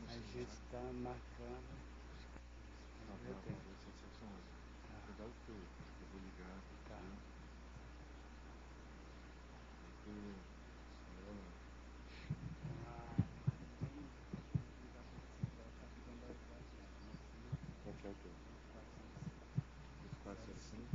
A gente está marcando. Vou dar o teu, eu vou ligar, Tá. Qual que é o teu? 2475.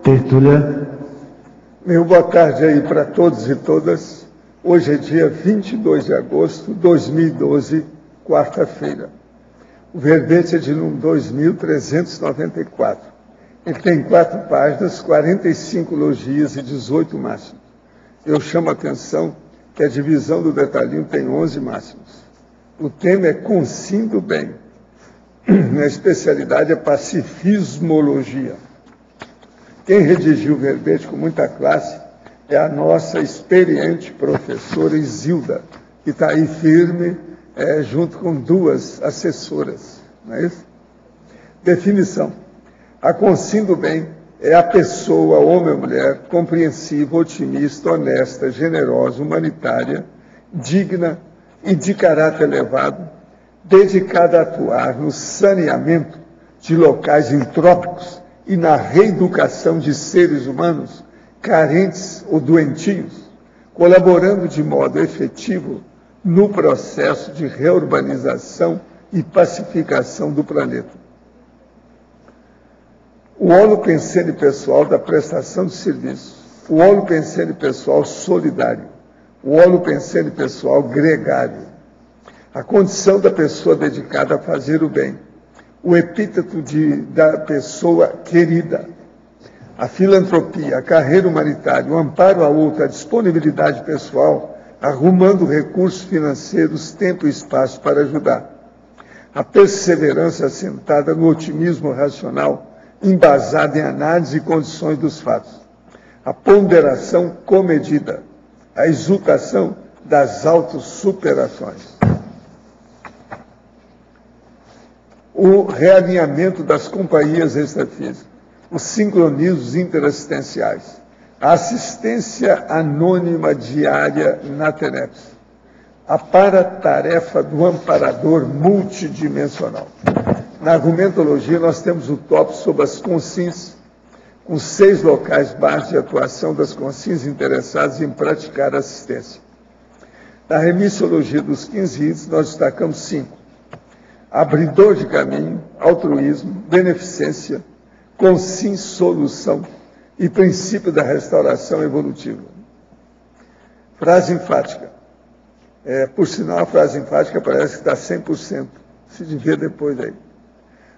Tertúlia. Meu boa tarde aí para todos e todas. Hoje é dia 22 de agosto de 2012, quarta-feira. O verbete é de número 2394. Ele tem 4 páginas, 45 logias e 18 máximos. Eu chamo a atenção que a divisão do detalhinho tem 11 máximos. O tema é Consindo Bem. A especialidade é pacifismologia. Quem redigiu o verbete com muita classe é a nossa experiente professora Isilda, que está aí firme, junto com 2 assessoras. Não é isso? Definição. A Consindo Bem é a pessoa, homem ou mulher, compreensiva, otimista, honesta, generosa, humanitária, digna e de caráter elevado, dedicada a atuar no saneamento de locais intrópicos e na reeducação de seres humanos carentes ou doentios, colaborando de modo efetivo no processo de reurbanização e pacificação do planeta. O óleo pensene pessoal da prestação de serviço, o óleo pensene pessoal solidário, o óleo pensene pessoal gregário, a condição da pessoa dedicada a fazer o bem, o epíteto da pessoa querida, a filantropia, a carreira humanitária, o amparo a outra, a disponibilidade pessoal, arrumando recursos financeiros, tempo e espaço para ajudar, a perseverança assentada no otimismo racional, embasada em análise e condições dos fatos, a ponderação comedida, a exultação das autossuperações, o realinhamento das companhias extrafísicas, os sincronismos interassistenciais, a assistência anônima diária na TENEPS, a paratarefa do amparador multidimensional. Na argumentologia, nós temos o tópico sobre as consins, com 6 locais básicos de atuação das consins interessadas em praticar assistência. Na remissiologia dos 15 itens, nós destacamos 5. Abridor de caminho, altruísmo, beneficência, consins solução e princípio da restauração evolutiva. Frase enfática. Por sinal, a frase enfática parece que está 100%. Se devia depois aí.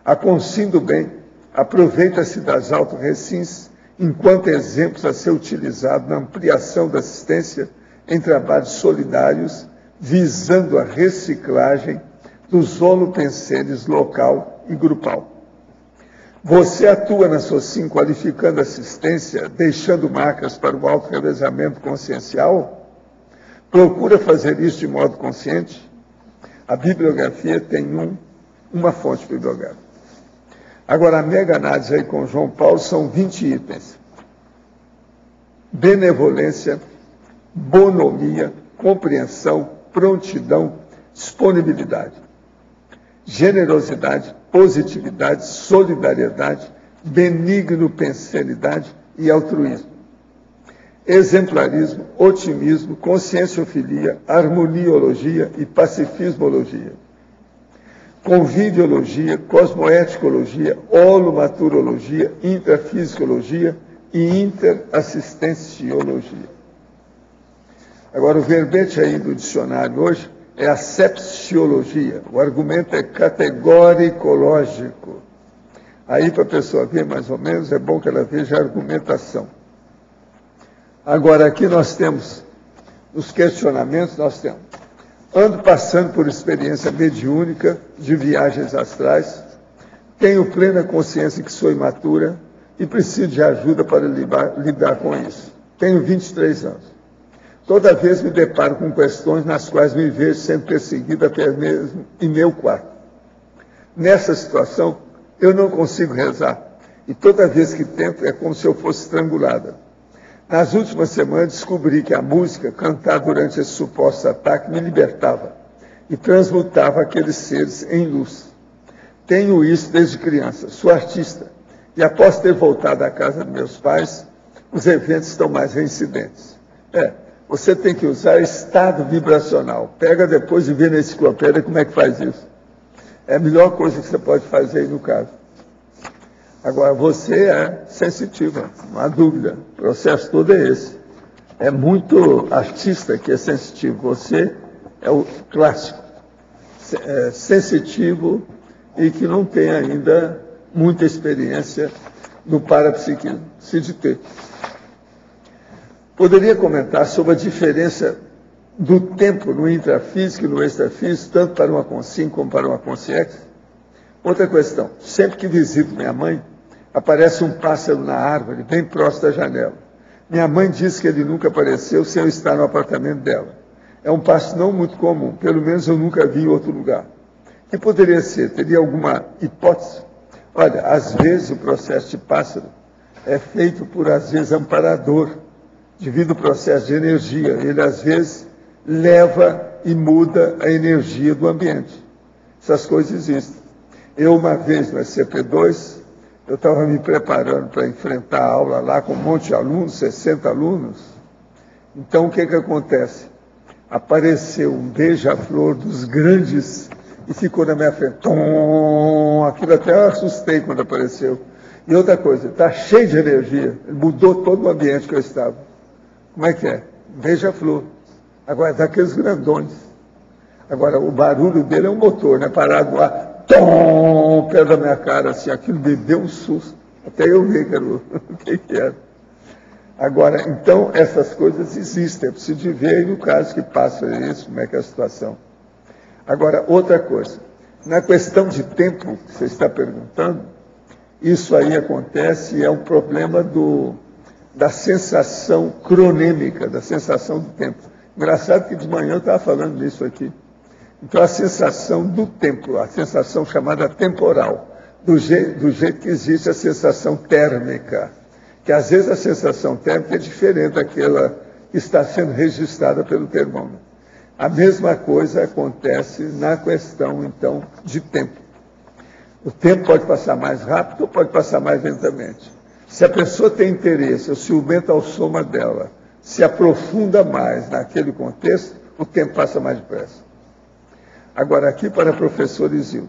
A Consindo Bem aproveita-se das autorrecins enquanto exemplos a ser utilizado na ampliação da assistência em trabalhos solidários, visando a reciclagem dos holopensenes local e grupal. Você atua na SOCIM qualificando assistência, deixando marcas para o auto-revezamento consciencial? Procura fazer isso de modo consciente? A bibliografia tem uma fonte bibliográfica. Agora, a mega análise aí com João Paulo são 20 itens. Benevolência, bonomia, compreensão, prontidão, disponibilidade, generosidade, positividade, solidariedade, benigno pensenidade e altruísmo. Exemplarismo, otimismo, conscienciofilia, harmoniologia e pacifismologia. conviviologia, cosmoeticologia, holomaturologia, intrafisicologia e interassistenciologia. Agora, o verbete aí do dicionário hoje é asepsiologia. O argumento é categoricológico. Aí, para a pessoa ver mais ou menos, é bom que ela veja a argumentação. Agora, aqui nós temos, nos questionamentos, nós temos: ando passando por experiência mediúnica de viagens astrais, tenho plena consciência que sou imatura e preciso de ajuda para lidar com isso. Tenho 23 anos. Toda vez me deparo com questões nas quais me vejo sendo perseguido até mesmo em meu quarto. Nessa situação, eu não consigo rezar, e toda vez que tento é como se eu fosse estrangulada. Nas últimas semanas descobri que a música cantada durante esse suposto ataque me libertava e transmutava aqueles seres em luz. Tenho isso desde criança, sou artista, e após ter voltado à casa de meus pais, os eventos estão mais reincidentes. Você tem que usar estado vibracional. Pega depois e vê na enciclopédia como é que faz isso. É a melhor coisa que você pode fazer aí no caso. Agora, você é sensitiva, não há dúvida. O processo todo é esse. É muito artista que é sensitivo. Você é o clássico. Sensitivo e que não tem ainda muita experiência no parapsiquismo. Precisa ter. Poderia comentar sobre a diferença do tempo no intrafísico e no extrafísico, tanto para uma consim como para uma consciex? Outra questão: sempre que visito minha mãe, aparece um pássaro na árvore, bem próximo da janela. Minha mãe diz que ele nunca apareceu sem eu estar no apartamento dela. É um pássaro não muito comum, pelo menos eu nunca vi em outro lugar. O que poderia ser? Teria alguma hipótese? Olha, às vezes o processo de pássaro é feito por, às vezes, amparador, devido ao processo de energia. Ele, às vezes, leva e muda a energia do ambiente. Essas coisas existem. Eu, uma vez, no SCP-2, eu estava me preparando para enfrentar a aula lá com um monte de alunos, 60 alunos. Então, o que acontece? Apareceu um beija-flor dos grandes e ficou na minha frente. Tom! Aquilo até eu assustei quando apareceu. E outra coisa, está cheio de energia. Mudou todo o ambiente que eu estava. Como é que é? Beija-flor. Agora, daqueles grandões. Agora, o barulho dele é um motor, né? Parado lá, tom, perto da minha cara, assim, aquilo me deu um susto. Até eu vi o que era. Agora, então, essas coisas existem. É preciso de ver aí no caso que passa isso, como é que é a situação. Agora, outra coisa. Na questão de tempo, que você está perguntando, isso aí acontece e é um problema da sensação cronêmica, da sensação do tempo. Engraçado que de manhã eu estava falando disso aqui. Então, a sensação do tempo, a sensação chamada temporal, do jeito que existe a sensação térmica, que às vezes a sensação térmica é diferente daquela que está sendo registrada pelo termômetro. A mesma coisa acontece na questão, então, de tempo. O tempo pode passar mais rápido ou pode passar mais lentamente. Se a pessoa tem interesse, ou se o aumenta a soma dela se aprofunda mais naquele contexto, o tempo passa mais depressa. Agora, aqui para a professora Isilda.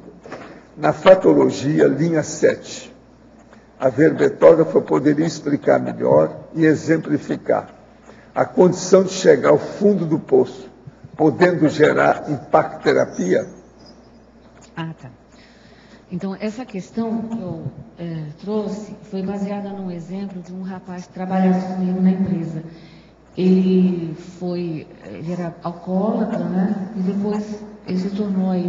Na fatologia, linha 7, a verbetógrafa poderia explicar melhor e exemplificar a condição de chegar ao fundo do poço, podendo gerar impacto-terapia? Ah, tá. Então, essa questão que eu trouxe foi baseada num exemplo de um rapaz que trabalhava comigo na empresa. Ele era alcoólatra, né? E depois ele se tornou aí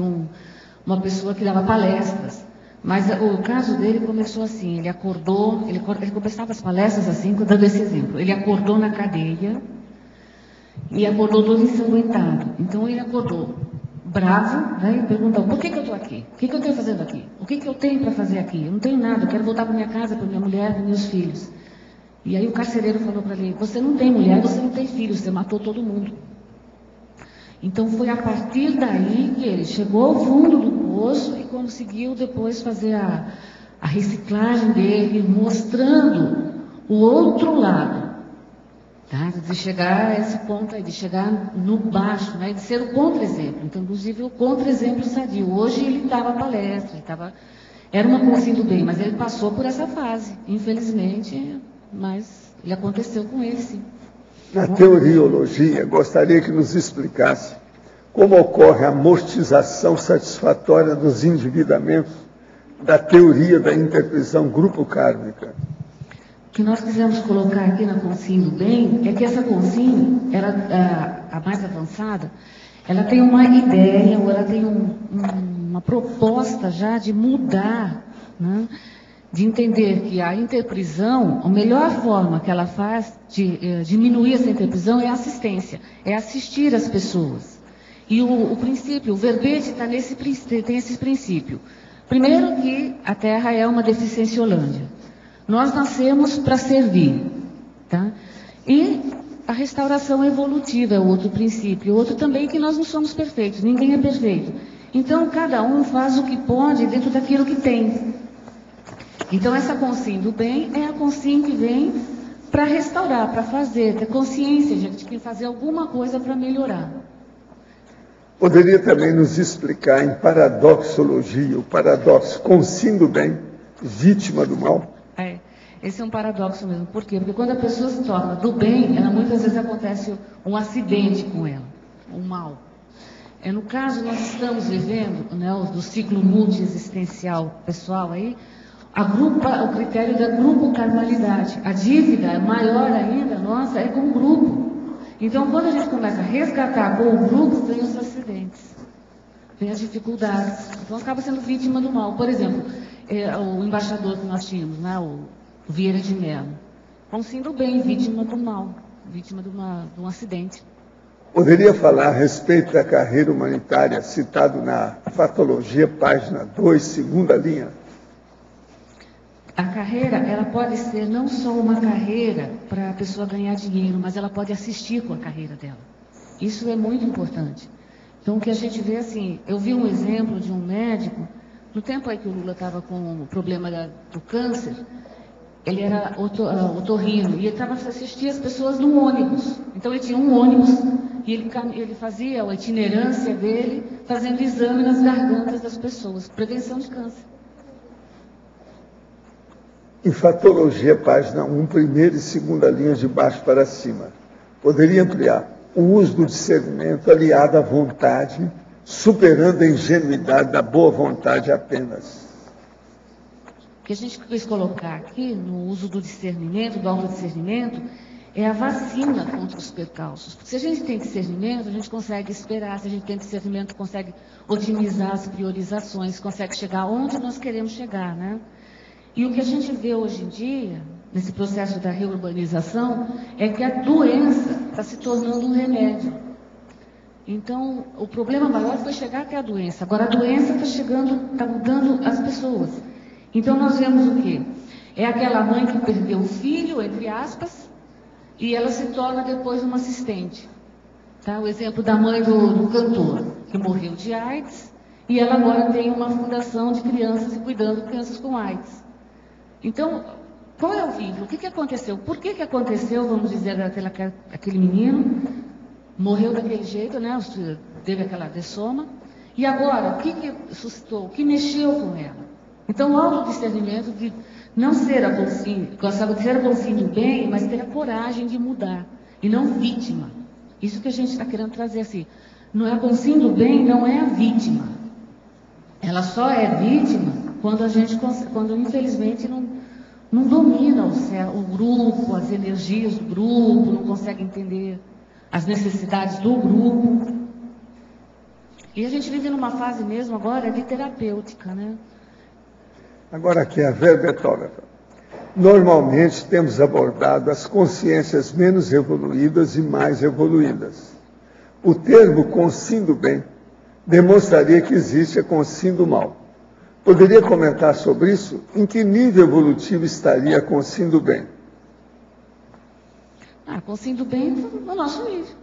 uma pessoa que dava palestras. Mas o caso dele começou assim, ele começava as palestras assim, dando esse exemplo. Ele acordou na cadeia e acordou todo ensanguentado. Então ele acordou bravo, né, e perguntou: por que eu estou aqui? O que eu estou fazendo aqui? O que eu tenho para fazer aqui? Eu não tenho nada, eu quero voltar para minha casa, para minha mulher, para meus filhos. E aí o carcereiro falou para ele: você não tem mulher, você não tem filhos, você matou todo mundo. Então foi a partir daí que ele chegou ao fundo do poço e conseguiu depois fazer a reciclagem dele, mostrando o outro lado. Tá? De chegar a esse ponto aí, de chegar no baixo, né? De ser o contra-exemplo. Então, inclusive, o contra-exemplo sadio. Hoje ele estava palestra, era uma consciência do bem, mas ele passou por essa fase, infelizmente, mas ele aconteceu com ele, sim. Na teoriologia, gostaria que nos explicasse como ocorre a amortização satisfatória dos endividamentos da teoria da interprisão grupo kármica. O que nós quisemos colocar aqui na consciência do bem é que essa consciência, a mais avançada, ela tem uma ideia, ou ela tem uma proposta já de mudar, né? De entender que a interprisão, a melhor forma que ela faz de diminuir essa interprisão é a assistência, é assistir as pessoas. E o princípio, o verbete tem esse princípio. Primeiro que a Terra é uma deficiênciolândia. Nós nascemos para servir. Tá? E a restauração evolutiva é outro princípio. Outro também que nós não somos perfeitos, ninguém é perfeito. Então, cada um faz o que pode dentro daquilo que tem. Então, essa consciência do bem é a consciência que vem para restaurar, para fazer, ter consciência de que fazer alguma coisa para melhorar. Poderia também nos explicar em paradoxologia, o paradoxo consciência do bem, vítima do mal? Esse é um paradoxo mesmo. Por quê? Porque quando a pessoa se torna do bem, muitas vezes acontece um acidente com ela, um mal. No caso, nós estamos vivendo, né, do ciclo multiexistencial pessoal aí, o critério da grupo-karmalidade. A dívida maior ainda, nossa, é com o grupo. Então, quando a gente começa a resgatar com o grupo, vem os acidentes, vem as dificuldades. Então, acaba sendo vítima do mal. Por exemplo, o embaixador que nós tínhamos, né, o Vieira de Mello, consciência do bem, vítima do mal, vítima de um acidente. Poderia falar a respeito da carreira humanitária, citado na Fatologia, página 2, segunda linha? A carreira, ela pode ser não só uma carreira para a pessoa ganhar dinheiro, mas ela pode assistir com a carreira dela. Isso é muito importante. Então, o que a gente vê assim, eu vi um exemplo de um médico, no tempo aí que o Lula estava com o problema do câncer, ele era otorrino, e ele estava assistir as pessoas num ônibus. Então, ele tinha um ônibus, e ele fazia a itinerância dele, fazendo exame nas gargantas das pessoas, prevenção de câncer. Em Fatologia, página 1, primeira e segunda linhas de baixo para cima. Poderia ampliar o uso do discernimento aliado à vontade, superando a ingenuidade da boa vontade apenas. O que a gente quis colocar aqui, no uso do discernimento, do autodiscernimento, é a vacina contra os percalços. Porque se a gente tem discernimento, a gente consegue esperar. Se a gente tem discernimento, consegue otimizar as priorizações, consegue chegar onde nós queremos chegar, né? E o que a gente vê hoje em dia, nesse processo da reurbanização, é que a doença está se tornando um remédio. Então, o problema maior foi chegar até a doença. Agora, a doença está chegando, está mudando as pessoas. Então, nós vemos o quê? É aquela mãe que perdeu o filho, entre aspas, e ela se torna depois uma assistente. Tá? O exemplo da mãe do cantor, que morreu de AIDS, e ela agora tem uma fundação de crianças e cuidando de crianças com AIDS. Então, qual é o vínculo? O que aconteceu? Por que aconteceu, vamos dizer, aquele menino morreu daquele jeito, né? Teve aquela dessoma, e agora, o que suscitou? O que mexeu com ela? Então, o autodiscernimento de não ser a consciência, gostava de ser a consciência do bem, mas ter a coragem de mudar, e não vítima. Isso que a gente está querendo trazer assim. Não é a consciência do bem, não é a vítima. Ela só é vítima quando infelizmente não domina o grupo, as energias do grupo, não consegue entender as necessidades do grupo. E a gente vive numa fase mesmo agora de terapêutica, né? Agora aqui a verbetógrafa. Normalmente temos abordado as consciências menos evoluídas e mais evoluídas. O termo consciência do bem demonstraria que existe a consciência do mal. Poderia comentar sobre isso? Em que nível evolutivo estaria a consciência do bem? A consciência do bem no nosso nível.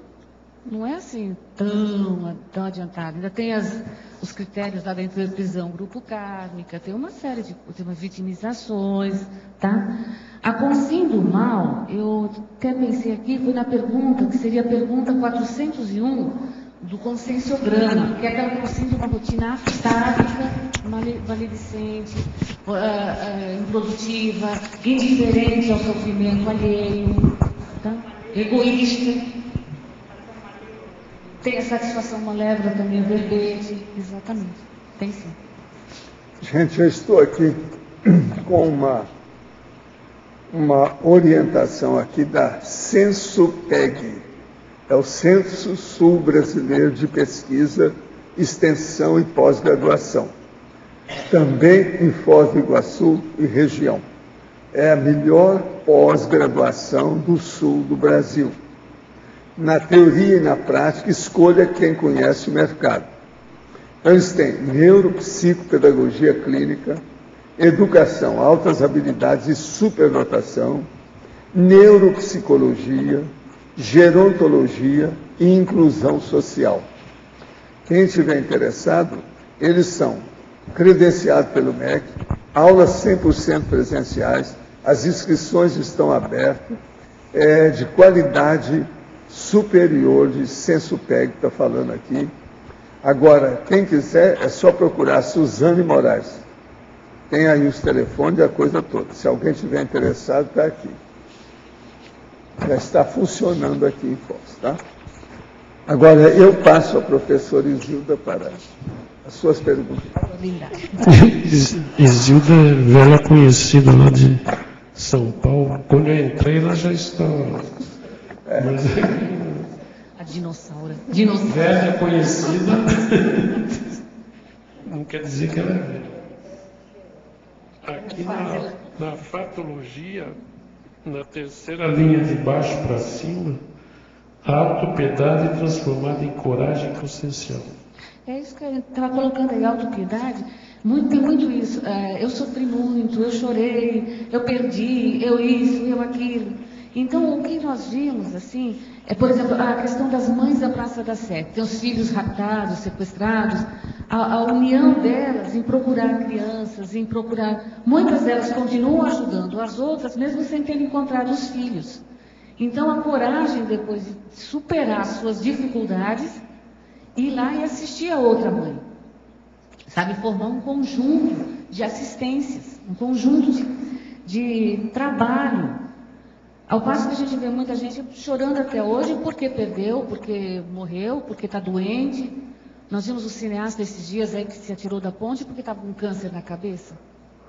não é assim tão adiantado. Ainda tem os critérios lá da interprisão grupo kármica, tem uma série de tem umas vitimizações, tá? A consciência do mal, eu até pensei aqui, foi na pergunta, que seria a pergunta 401 do conscienciograma, que é aquela consciência de uma rotina afásica, maledicente, improdutiva, indiferente ao sofrimento alheio, tá? Egoísta. Tem a satisfação malévola também, o verbete, exatamente. Tem sim. Gente, eu estou aqui com uma orientação aqui da CensoPeg, é o Censo Sul Brasileiro de Pesquisa, Extensão e Pós-Graduação, também em Foz do Iguaçu e região. É a melhor pós-graduação do sul do Brasil. Na teoria e na prática, escolha quem conhece o mercado. Então, eles têm neuropsicopedagogia clínica, educação, altas habilidades e superdotação, neuropsicologia, gerontologia e inclusão social. Quem estiver interessado, eles são credenciados pelo MEC, aulas 100% presenciais, as inscrições estão abertas, de qualidade superior de CensoPeg, que está falando aqui. Agora, quem quiser, é só procurar Suzane Moraes. Tem aí os telefones e a coisa toda. Se alguém estiver interessado, está aqui. Já está funcionando aqui em Foz, tá? Agora, eu passo a professora Isilda para as suas perguntas. Isilda é velha conhecida lá de São Paulo. Quando eu entrei, ela já estava... Mas... A dinossauro. Velha conhecida não quer dizer que ela é velha. Aqui na patologia, na terceira linha de baixo para cima, a autopiedade transformada em coragem consciencial. É isso que eu estava colocando aí, autopiedade. Tem muito isso. Eu sofri muito, eu chorei, eu perdi, eu isso, eu aquilo. Então, o que nós vimos, assim, é, por exemplo, a questão das mães da Praça da Sé, tem os filhos raptados, sequestrados, a união delas em procurar crianças, em procurar... Muitas delas continuam ajudando as outras, mesmo sem terem encontrado os filhos. Então, a coragem, depois de superar suas dificuldades, ir lá e assistir a outra mãe. Sabe, formar um conjunto de assistências, um conjunto de trabalho. Ao passo que a gente vê muita gente chorando até hoje porque perdeu, porque morreu, porque está doente. Nós vimos o cineasta esses dias aí que se atirou da ponte porque estava com câncer na cabeça.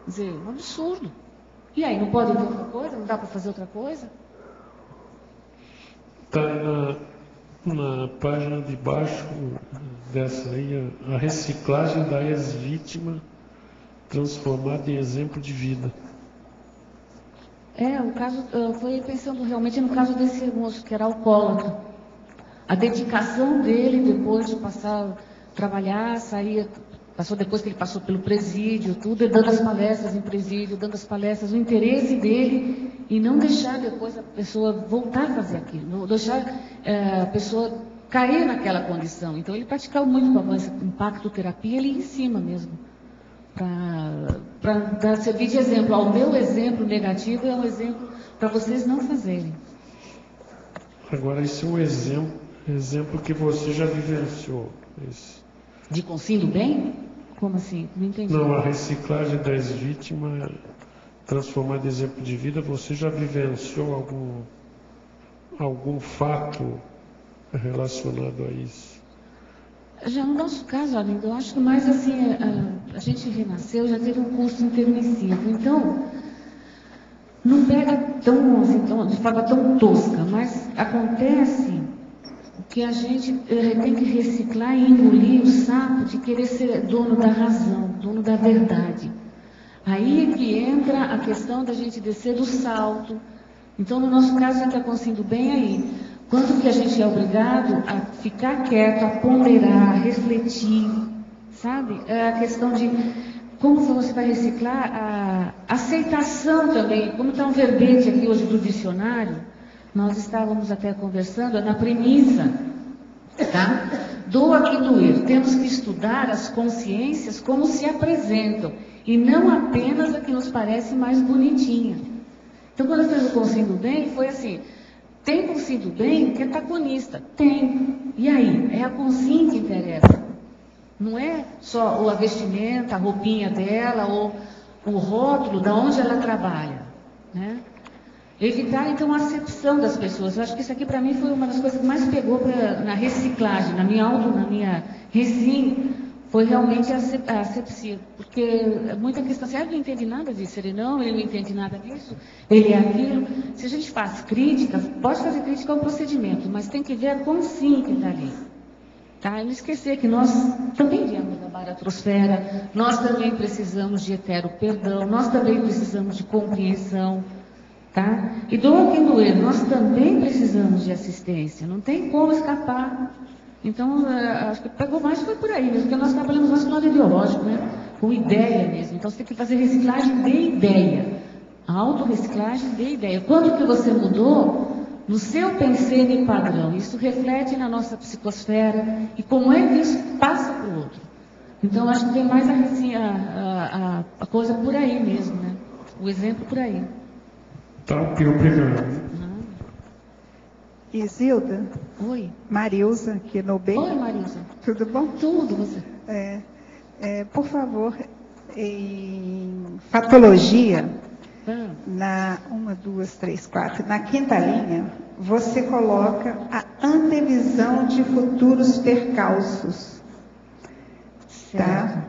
Quer dizer, um absurdo. E aí, não pode ter outra coisa? Não dá para fazer outra coisa? Está na página de baixo dessa aí, a reciclagem da ex-vítima transformada em exemplo de vida. O caso, foi pensando realmente no caso desse moço, que era alcoólatra. A dedicação dele, depois de passar a trabalhar, passou depois que ele passou pelo presídio, tudo, e dando as palestras em presídio, dando as palestras, o interesse dele em não deixar depois a pessoa voltar a fazer aquilo, não deixar a pessoa cair naquela condição. Então, ele praticava muito com a impactoterapia, ele ia em cima mesmo. Para servir de exemplo. O meu exemplo negativo é um exemplo para vocês não fazerem. Agora, isso é um exemplo que você já vivenciou. Isso. De consciência do bem? Como assim? Não entendi. Não, a reciclagem das vítimas transformada em exemplo de vida, você já vivenciou algum fato relacionado a isso? Já no nosso caso, Arlindo, eu acho que mais assim, a gente renasceu, já teve um curso intermissivo. Então, não pega de forma tão tosca, mas acontece que a gente tem que reciclar e engolir o sapo de querer ser dono da razão, dono da verdade. Aí é que entra a questão da gente descer do salto. Então, no nosso caso, a gente está conseguindo bem aí. Quando que a gente é obrigado a ficar quieto, a ponderar, a refletir, sabe? É a questão de como você vai reciclar a aceitação também. Como está um verbete aqui hoje do dicionário, nós estávamos até conversando, na premissa Tá? Doa quem doer. Temos que estudar as consciências como se apresentam e não apenas a que nos parece mais bonitinha. Então, quando eu fiz o Conselho do Bem, foi assim: tem Conselho do Bem que é taconista? Tem. E aí? É a consciência que interessa. Não é só a vestimenta, a roupinha dela, ou o rótulo de onde ela trabalha. Né? Evitar, então, a acepção das pessoas. Eu acho que isso aqui, para mim, foi uma das coisas que mais pegou na reciclagem, na minha resin, foi realmente a asepsia. Porque muita questão assim, ele não entende nada disso, ele não entende nada disso, ele é aquilo. Se a gente faz críticas, pode fazer crítica ao procedimento, mas tem que ver a consciência que está ali. Tá? E não esquecer que nós também viemos da baratrosfera, nós também precisamos de etero-perdão, nós também precisamos de compreensão. Tá? E doa quem doer, nós também precisamos de assistência, não tem como escapar. Então, acho que pegou mais foi por aí mesmo, porque nós trabalhamos mais com o lado ideológico, né? Com ideia mesmo. Então, você tem que fazer reciclagem de ideia, a autorreciclagem de ideia. Quando que você mudou no seu pensamento e padrão? Isso reflete na nossa psicosfera e como é que isso passa para o outro. Então, acho que tem mais a coisa por aí mesmo, né? O exemplo por aí. Tá, obrigado. Isilda? Oi. Marilza, aqui no Bem. Oi, Marilza. Tudo bom? Tudo, você. Por favor, em patologia, na 1, 2, 3, 4, na quinta linha, você coloca a antevisão de futuros percalços. Tá?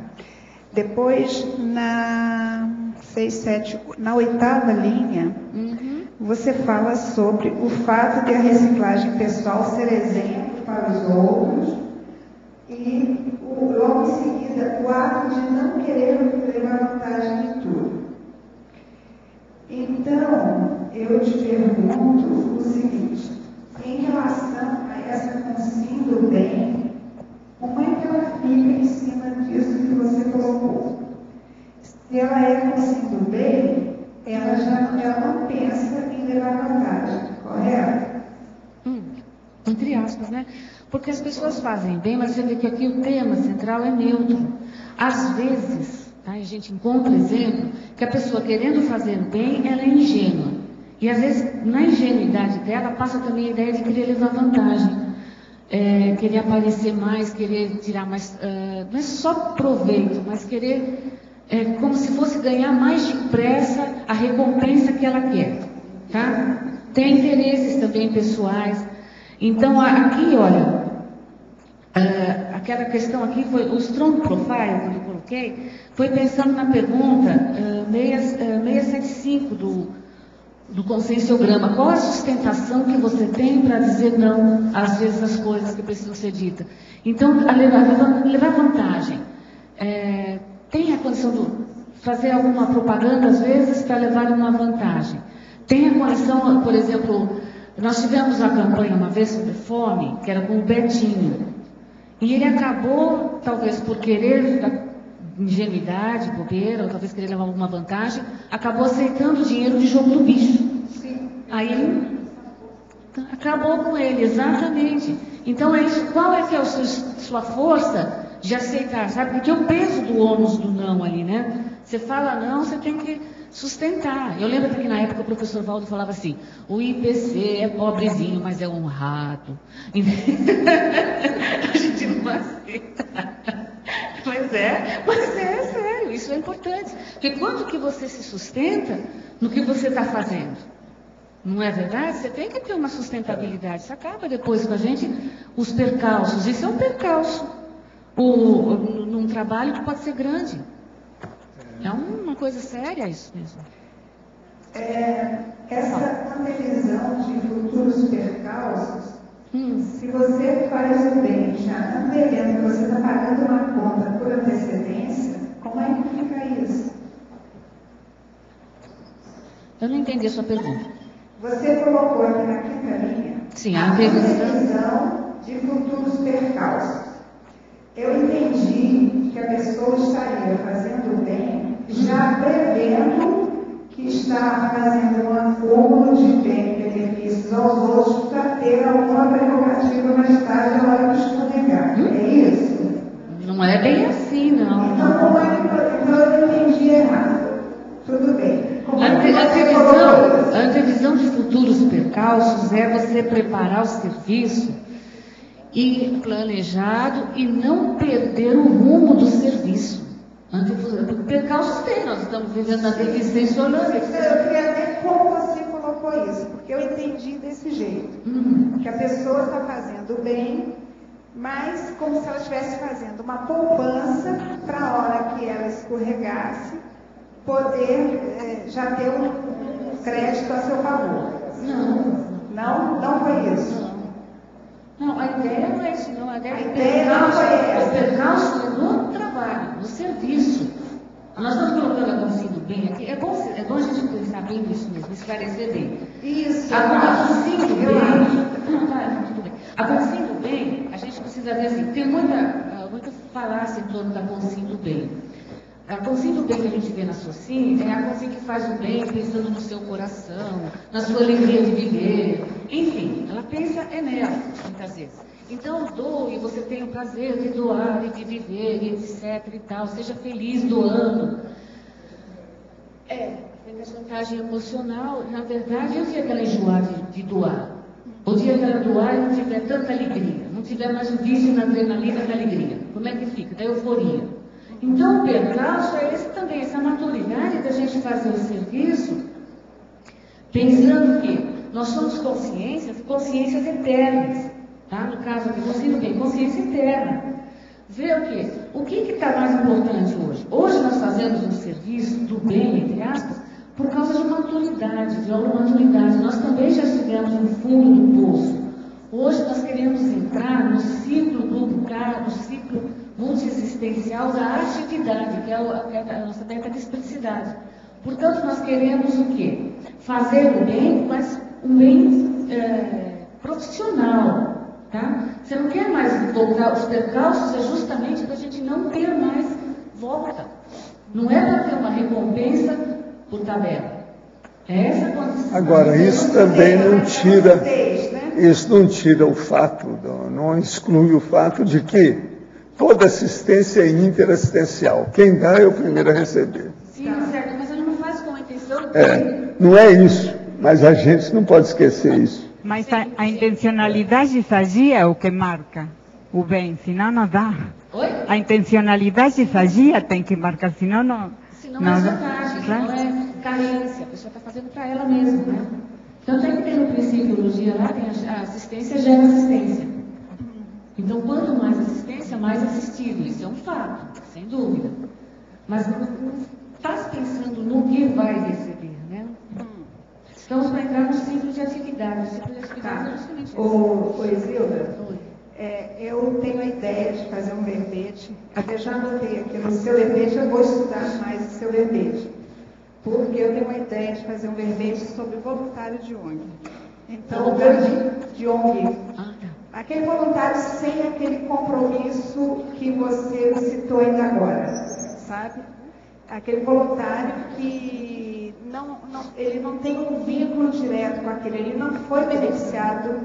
Depois, na 6, 7, na 8ª linha, você fala sobre o fato de a reciclagem pessoal ser exemplo para os outros e, logo em seguida, o ato de não querer levar vantagem de tudo. Então, eu te pergunto o seguinte: em relação a essa consciência do bem, como é que ela fica em cima disso que você colocou? Se ela é consciente do bem, ela não pensa em levar vantagem, correto? Entre aspas, né? Porque as pessoas fazem bem, mas você vê que aqui o tema central é neutro. Às vezes, tá, a gente encontra exemplo que a pessoa querendo fazer bem, ela é ingênua. E às vezes, na ingenuidade dela, passa também a ideia de querer levar vantagem. Querer aparecer mais, querer tirar mais, não é só proveito, mas querer, como se fosse ganhar mais depressa a recompensa que ela quer, tá? Tem interesses também pessoais. Então, aqui, olha, aquela questão aqui foi, o Strong Profile, que eu coloquei, foi pensando na pergunta 675 do conscienciograma. Qual a sustentação que você tem para dizer não, às vezes, às coisas que precisam ser ditas? Então, levar vantagem. Tem a condição de fazer alguma propaganda, às vezes, para levar uma vantagem. Tem a condição, por exemplo, nós tivemos uma campanha uma vez sobre fome, que era com o Betinho. E ele acabou, talvez por querer, da ingenuidade, bobeira, ou talvez querer levar alguma vantagem, acabou aceitando o dinheiro de jogo do bicho. Sim. Aí ele acabou com ele, exatamente. Então é isso. Qual é que é a sua força de aceitar, sabe? Porque o peso do ônus do não ali, né? Você fala não, você tem que sustentar. Eu lembro que na época o professor Valdo falava assim: o IPC é pobrezinho, mas é honrado. A gente não aceita. Mas é sério, isso é importante. Porque quando que você se sustenta no que você está fazendo? Não é verdade? Você tem que ter uma sustentabilidade. Isso acaba depois com a gente, os percalços. Isso é um percalço. Num trabalho que pode ser grande. É uma coisa séria isso mesmo. Essa antevisão de futuros percalços, se você faz o bem já antevendo que você está pagando uma conta por antecedência, como é que fica isso? Eu não entendi a sua pergunta. Você colocou aqui na quinta linha Sim, a antevisão de futuros percalços. Eu entendi que a pessoa estaria fazendo o bem já prevendo que está fazendo um acúmulo de benefícios aos outros para ter ter alguma prerrogativa mais tarde na hora de escorregar. É isso? Não é bem assim, não. Então eu entendi errado. Tudo bem. A antevisão de futuros percalços é você preparar o serviço e planejado e não perder o rumo do serviço. Percalços tem, nós estamos vivendo na deficiência olhando. Eu queria ver como você colocou isso, porque eu entendi desse jeito. Que a pessoa está fazendo bem, mas como se ela estivesse fazendo uma poupança para a hora que ela escorregasse, poder já ter um crédito a seu favor. Não foi isso. Não, a ideia não é isso, não. A ideia não foi essa. O percalço é no trabalho, no serviço. Nós estamos colocando a consciência do bem aqui. É bom a gente pensar bem nisso mesmo, esclarecer bem. Isso. A consciência do bem. Tudo bem. A consciência do bem, a gente precisa ver assim, tem muita falácia em torno da consciência do bem. A consciência do bem que a gente vê na Socin é a consciência que faz o bem pensando no seu coração, na sua alegria de viver. Enfim, ela pensa nela, muitas vezes. Então, doe, você tem o prazer de doar e de viver, e etc e tal. Seja feliz doando. Tem a chantagem emocional. Na verdade, o dia que ela enjoar de doar, o dia que ela doar e não tiver tanta alegria, não tiver mais o vício na adrenalina da alegria, como é que fica? Da euforia. Então, o percalço é esse também, essa maturidade da gente fazer o serviço, pensando que nós somos consciências eternas, tá? No caso aqui, consciência eterna. Ver o quê? O que está mais importante hoje? Hoje nós fazemos um serviço do bem, entre aspas, por causa de maturidade, de maturidade. Nós também já estivemos no fundo do poço. Hoje nós queremos entrar no ciclo do no ciclo multiexistencial da atividade, que é a nossa meta de expressividade. Portanto, nós queremos o quê? Fazer o bem, mas um bem profissional. Tá? Você não quer mais voltar. Os percalços é justamente para a gente não ter mais volta. Não é para ter uma recompensa por tabela. É essa condição. Agora, isso também não tira, isso não tira o fato, não exclui o fato de que toda assistência é interassistencial. Quem dá é o primeiro a receber. Sim, certo, mas ele não faz com a intenção de... Não é isso, mas a gente não pode esquecer isso. Mas a intencionalidade sadia é o que marca o bem, senão não dá. Oi? A intencionalidade sadia tem que marcar, senão não... Senão é chantagem, senão é carência, a pessoa está fazendo para ela mesma, né? Tanto é que tem no princípio do dia lá, tem a assistência gera assistência. Então, quanto mais assistência, mais assistido. Isso é um fato, sem dúvida. Mas não está pensando no que vai receber, né? Estamos para entrar no ciclo de atividade. O ciclo de atividade é justamente isso. Ô Isilda, eu tenho a ideia de fazer um verbete. Até já anotei aqui no seu verbete, eu vou estudar mais o seu verbete. Porque eu tenho uma ideia de fazer um verbete sobre voluntário de ONG. Então, de ONG. Aquele voluntário sem aquele compromisso que você citou ainda agora, sabe? Aquele voluntário que ele não tem um vínculo direto com aquele, ele não foi beneficiado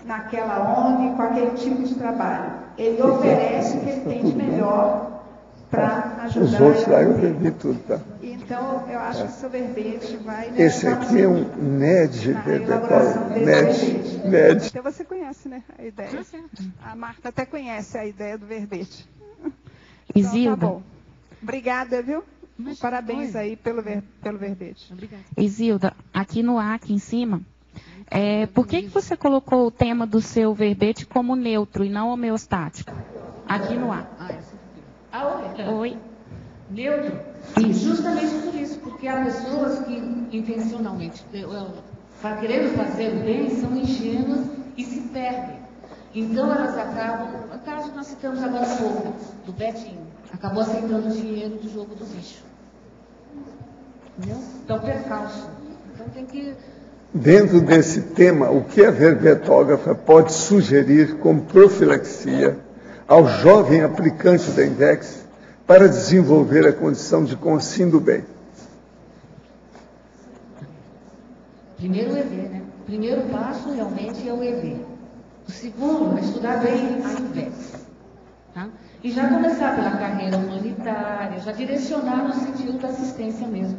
naquela ONG com aquele tipo de trabalho. Ele oferece o que ele tem de melhor para ajudar. Os outros lá eu bebi tudo, tá? Então, eu acho que o seu verbete vai... Esse aqui é um NED, NED. Então você conhece, né, a ideia. A Marta até conhece a ideia do verbete. Isilda. Então, tá bom. Obrigada, viu? Parabéns aí pelo verbete. Obrigada. Isilda, aqui no A, aqui em cima, por que você colocou o tema do seu verbete como neutro e não homeostático? Aqui no A. Oi. Neutro? Justamente por isso, porque há pessoas que intencionalmente, querendo fazer o bem, são ingênuas e se perdem. Então elas acabam, o caso que nós citamos agora há pouco, do Betinho, acabou aceitando o dinheiro do jogo do bicho. Entendeu? Então, percalço. Então tem que... Dentro desse tema, o que a verbetógrafa pode sugerir como profilaxia ao jovem aplicante da INDEX para desenvolver a condição de consciência do bem? Primeiro o EV, né? primeiro passo realmente é o EV. O segundo é estudar bem a INVEX. Tá? E já começar pela carreira humanitária, já direcionar no sentido da assistência mesmo.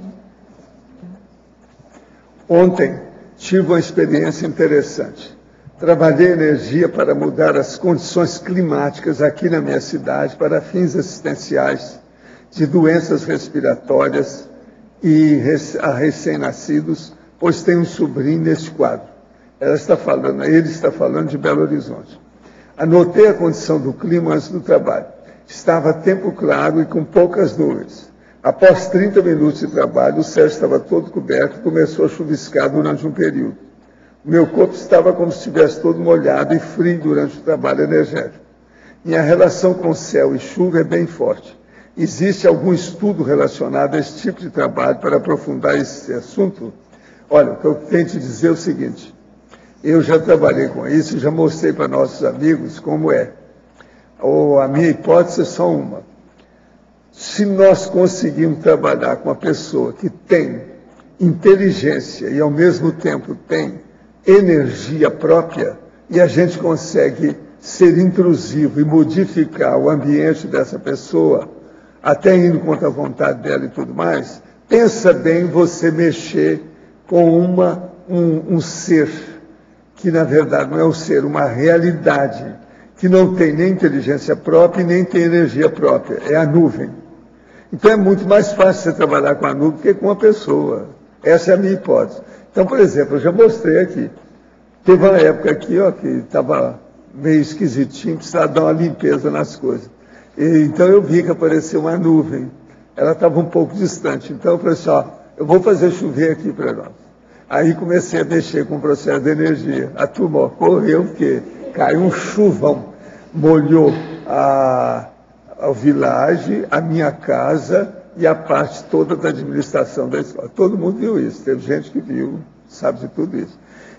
Ontem tive uma experiência interessante. Trabalhei energia para mudar as condições climáticas aqui na minha cidade para fins assistenciais de doenças respiratórias e a recém-nascidos, pois tem um sobrinho neste quadro. Ele está falando de Belo Horizonte. Anotei a condição do clima antes do trabalho. Estava tempo claro e com poucas nuvens. Após 30 minutos de trabalho, o céu estava todo coberto e começou a chuviscar durante um período. O meu corpo estava como se estivesse todo molhado e frio durante o trabalho energético. Minha relação com céu e chuva é bem forte. Existe algum estudo relacionado a esse tipo de trabalho para aprofundar esse assunto? Olha, o que eu tenho que dizer é o seguinte. Eu já trabalhei com isso, já mostrei para nossos amigos como é. A minha hipótese é só uma. Se nós conseguirmos trabalhar com uma pessoa que tem inteligência e, ao mesmo tempo, tem energia própria, e a gente consegue ser intrusivo e modificar o ambiente dessa pessoa, até indo contra a vontade dela e tudo mais, pensa bem você mexer com um ser que, na verdade, não é um ser, uma realidade, que não tem nem inteligência própria e nem tem energia própria, é a nuvem. Então é muito mais fácil você trabalhar com a nuvem do que com a pessoa. Essa é a minha hipótese. Então, por exemplo, eu já mostrei aqui. Teve uma época aqui, ó, que estava meio esquisitinho, precisava dar uma limpeza nas coisas. Então eu vi que apareceu uma nuvem. Ela estava um pouco distante. Então eu falei assim, ó, eu vou fazer chover aqui para nós. Aí comecei a mexer com o processo de energia. A turma, ó, correu, porque caiu um chuvão, molhou a vilagem, a minha casa e a parte toda da administração da escola. Todo mundo viu isso, teve gente que viu, sabe de tudo isso.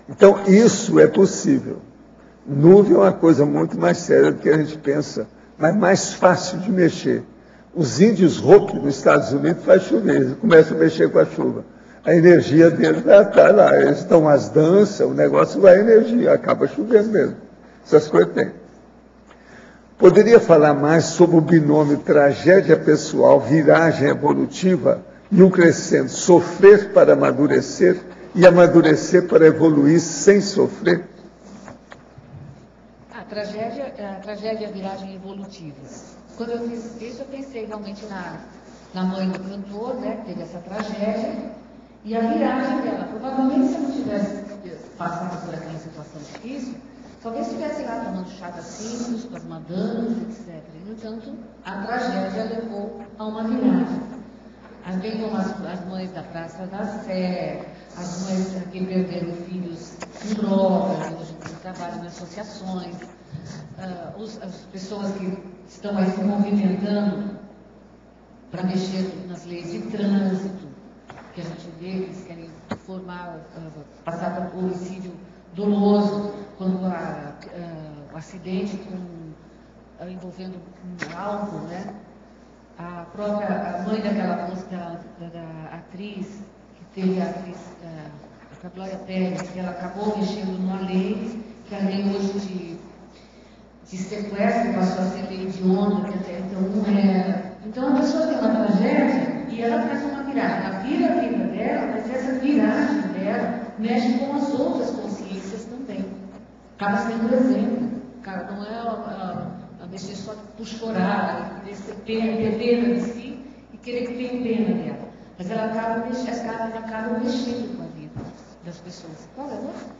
Então, isso é possível. Nuvem é uma coisa muito mais séria do que a gente pensa, mas mais fácil de mexer. Os índios Hopi nos Estados Unidos faz chover, eles começam a mexer com a chuva. A energia deles está lá, eles estão às danças, o negócio vai energia, acaba chovendo mesmo. Essas coisas tem. Poderia falar mais sobre o binômio tragédia pessoal, viragem evolutiva e um crescendo, sofrer para amadurecer e amadurecer para evoluir sem sofrer? A tragédia é a viragem evolutiva. Quando eu fiz isso, eu pensei realmente na mãe do cantor, né, que teve essa tragédia, e a viragem dela. Provavelmente, se eu não tivesse passado por aquela situação difícil, talvez estivesse lá tomando chá da simples, com as madames, etc. No entanto, a tragédia levou a uma viragem. Vem como as mães da Praça da Sé, as mães que perderam filhos em drogas, hoje trabalham em associações, as pessoas que estão aí se movimentando para mexer nas leis de trânsito, que a gente vê que eles querem passar por homicídio doloso, quando o acidente envolvendo um álcool, né? A mãe daquela música da atriz, que teve a atriz, a Glória Pérez, que ela acabou mexendo numa lei, que a lei hoje de sequestro passou a ser lei de onda, que até então não era. Então a pessoa tem uma tragédia e ela faz uma viragem. Ela vira a vida dela, mas essa viragem dela mexe com as outras consciências também. Acaba sendo exemplo. Cara, não é a mexer só por chorar, ter pena de si e querer que tenha pena dela. Mas ela acaba mexendo com a vida das pessoas. Qual é o outro?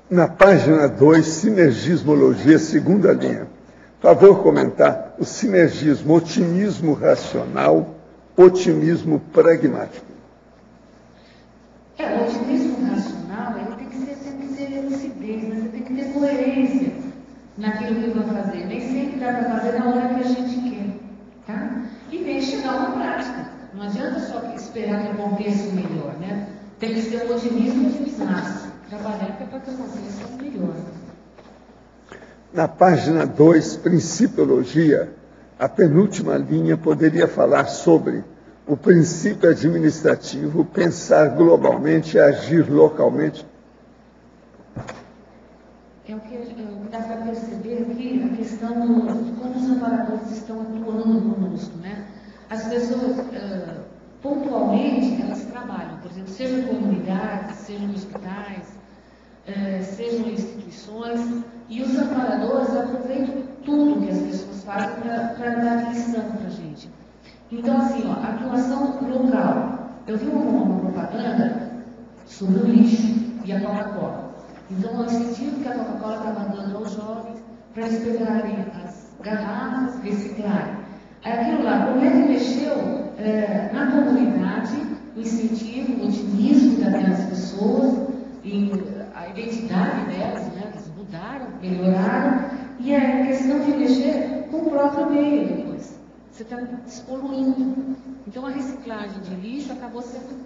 Na página 2, sinergismologia, segunda linha. Favor comentar o sinergismo, otimismo racional, otimismo pragmático. O otimismo racional, ele tem que ser lucidez, mas você tem que ter coerência naquilo que vai fazer. Nem sempre dá para fazer na hora que a gente quer, tá? E tem que chegar uma prática. Não adianta só esperar que aconteça o melhor, né? Tem que ser o otimismo otimizar-se. Trabalhar para que aconteça o melhor. Na página 2, Principiologia, a penúltima linha poderia falar sobre o princípio administrativo, pensar globalmente e agir localmente. é o que dá para perceber aqui, a questão de como os amparadores estão atuando conosco, né? As pessoas, pontualmente, elas trabalham, por exemplo, sejam comunidades, sejam hospitais, sejam instituições, e os amparadores aproveitam tudo que as pessoas fazem para dar lição para a gente. Então, assim, ó, a atuação local. Eu vi uma propaganda sobre o lixo e a Coca-Cola. Então, o incentivo que a Coca-Cola estava dando aos jovens para eles pegarem as garrafas, reciclarem. Aquilo lá, como é que mexeu na comunidade, o incentivo, o otimismo daquelas pessoas, e a identidade delas, né? Eles mudaram, melhoraram, e a questão de mexer com o próprio meio depois. Você está despoluindo. Então, a reciclagem de lixo acabou sendo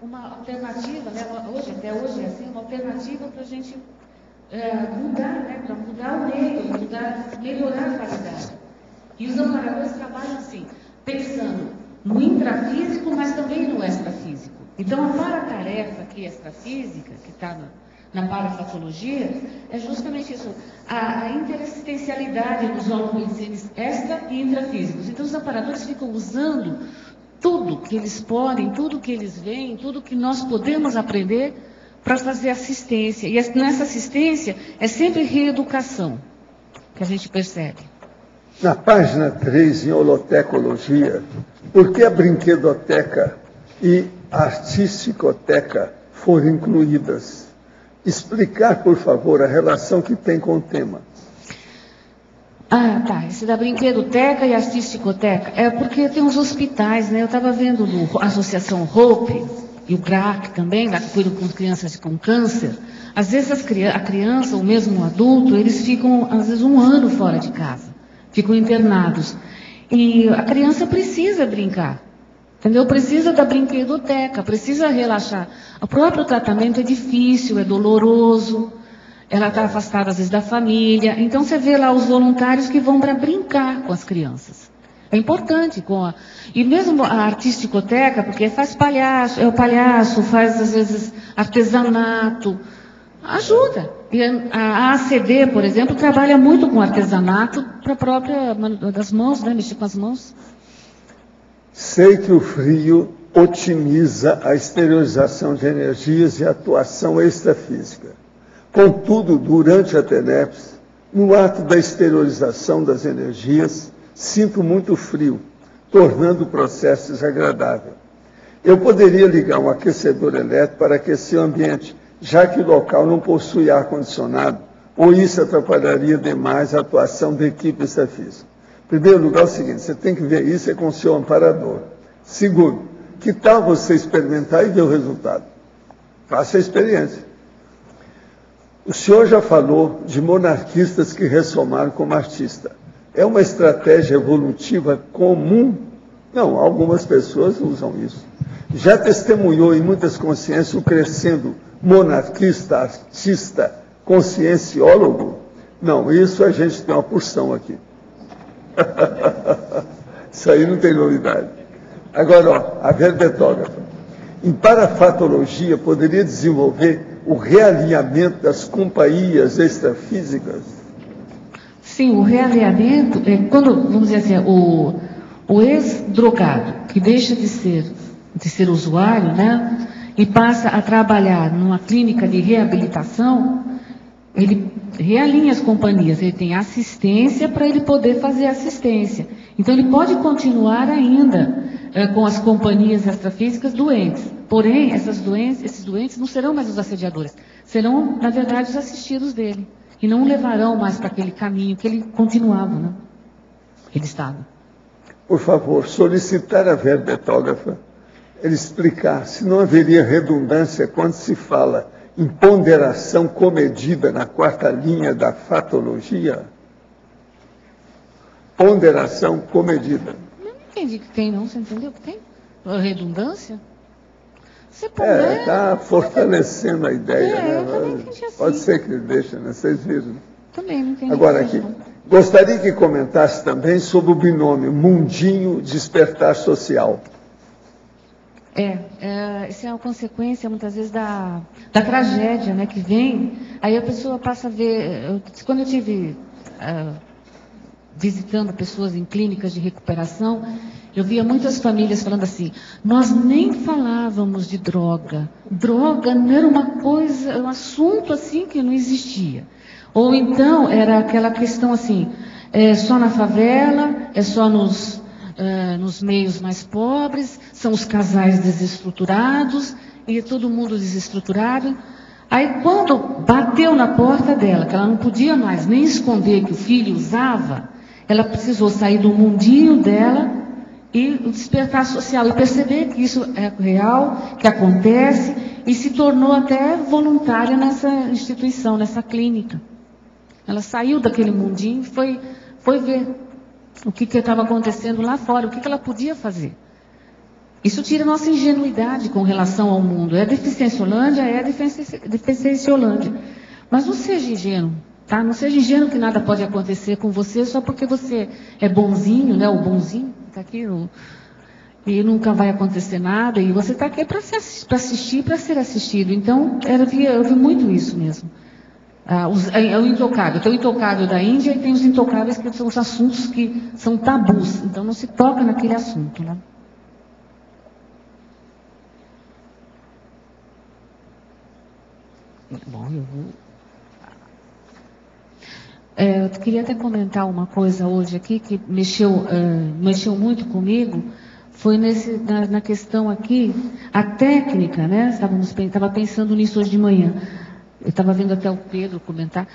uma alternativa, né? Até hoje é assim, uma alternativa para a gente mudar, né? Para mudar o meio, melhorar a qualidade. E os amparadores trabalham assim, pensando no intrafísico, mas também no extrafísico. Então, a paratarefa aqui extrafísica, que está na parafatologia, é justamente isso, a interassistencialidade dos órgãos extra e intrafísicos. Então, os amparadores ficam usando tudo que eles podem, tudo que eles veem, tudo que nós podemos aprender para fazer assistência. E nessa assistência é sempre reeducação que a gente percebe. Na página 3, em holotecologia, por que a brinquedoteca e a artisticoteca foram incluídas? Explicar, por favor, a relação que tem com o tema. Ah, tá. Esse da brinquedoteca e artisticoteca é porque tem uns hospitais, né? Eu estava vendo a Associação Hope e o GRAC também, lá que cuidam com crianças com câncer. Às vezes a criança, ou mesmo o adulto, eles ficam, às vezes, 1 ano fora de casa. Ficam internados. E a criança precisa brincar. Entendeu? Precisa da brinquedoteca, precisa relaxar. O próprio tratamento é difícil, é doloroso. Ela está afastada, às vezes, da família. Então, você vê lá os voluntários que vão para brincar com as crianças. É importante. E mesmo a artisticoteca, porque faz palhaço, o palhaço, faz, às vezes, artesanato. Ajuda. E a ACD, por exemplo, trabalha muito com artesanato para a própria das mãos, né? Mexer com as mãos. Sei que o frio otimiza a exteriorização de energias e a atuação extrafísica. Contudo, durante a TENEPS, no ato da exteriorização das energias, sinto muito frio, tornando o processo desagradável. Eu poderia ligar um aquecedor elétrico para aquecer o ambiente, já que o local não possui ar-condicionado, ou isso atrapalharia demais a atuação da equipe extrafísica. Em primeiro lugar, é o seguinte, você tem que ver isso com o seu amparador. Segundo, que tal você experimentar e ver o resultado? Faça a experiência. O senhor já falou de monarquistas que ressomaram como artista. É uma estratégia evolutiva comum? Não, algumas pessoas usam isso. Já testemunhou em muitas consciências o crescendo monarquista, artista, conscienciólogo? Não, isso a gente tem uma porção aqui. Isso aí não tem novidade. Agora, ó, a verbetógrafa. Em parafatologia, poderia desenvolver o realinhamento das companhias extrafísicas? Sim, o realinhamento é quando, vamos dizer assim, o ex-drogado, que deixa de ser usuário, né, e passa a trabalhar numa clínica de reabilitação, ele realinha as companhias, ele tem assistência para ele poder fazer assistência. Então, ele pode continuar ainda com as companhias extrafísicas doentes. Porém, esses doentes não serão mais os assediadores, serão, na verdade, os assistidos dele. E não o levarão mais para aquele caminho que ele continuava, né? Ele estava. Por favor, solicitar a verbetógrafa, ele explicar se não haveria redundância quando se fala em ponderação comedida na 4ª linha da fatologia. Ponderação comedida. Eu não entendi que tem, não. Você entendeu que tem? Redundância? Você pondera... está fortalecendo a ideia. Eu né? também entendi assim. Pode ser que deixa, né? Vocês viram. Também não entendi. Agora aqui, gostaria que comentasse também sobre o binômio mundinho despertar social. Isso é uma consequência, muitas vezes, da tragédia, né, que vem. Aí a pessoa passa a ver... Quando eu estive visitando pessoas em clínicas de recuperação, eu via muitas famílias falando assim, nós nem falávamos de droga. Droga não era uma coisa, um assunto assim que não existia. Ou então era aquela questão assim, só na favela, só nos meios mais pobres, são os casais desestruturados, e todo mundo desestruturado. Aí quando bateu na porta dela, que ela não podia mais nem esconder que o filho usava, ela precisou sair do mundinho dela e despertar social, e perceber que isso é real, que acontece, e se tornou até voluntária nessa instituição, nessa clínica. Ela saiu daquele mundinho e foi ver o que estava acontecendo lá fora, o que ela podia fazer. Isso tira a nossa ingenuidade com relação ao mundo. É deficiênciolândia, deficiênciolândia. Mas não seja ingênuo, tá? Não seja ingênuo que nada pode acontecer com você só porque você é bonzinho, né? O bonzinho está aqui, e nunca vai acontecer nada, e você está aqui para assistir, para ser assistido. Então, eu vi muito isso mesmo. O intocável. Tem o intocável da Índia e tem os intocáveis, que são os assuntos que são tabus. Então, não se toca naquele assunto, né? Bom, eu queria até comentar uma coisa hoje aqui que mexeu muito comigo. Foi na questão aqui, a técnica, né? Estava pensando nisso hoje de manhã. Eu estava vendo até o Pedro comentar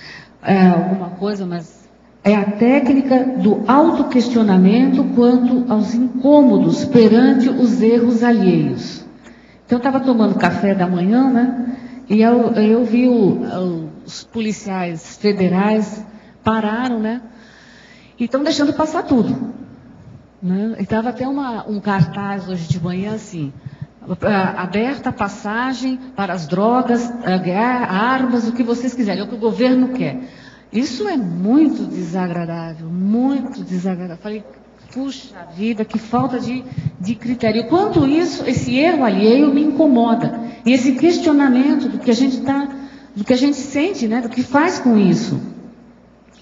alguma coisa, mas é a técnica do autoquestionamento quanto aos incômodos perante os erros alheios. Então, eu estava tomando café da manhã, né? E eu vi os policiais federais pararam, né? E estão deixando passar tudo. Né? E estava até um cartaz hoje de manhã assim, aberta a passagem para as drogas, armas, o que vocês quiserem, é o que o governo quer. Isso é muito desagradável, muito desagradável. Falei, puxa vida, que falta de critério. Quanto isso, esse erro alheio me incomoda. E esse questionamento do que a gente sente, né? Do que faz com isso.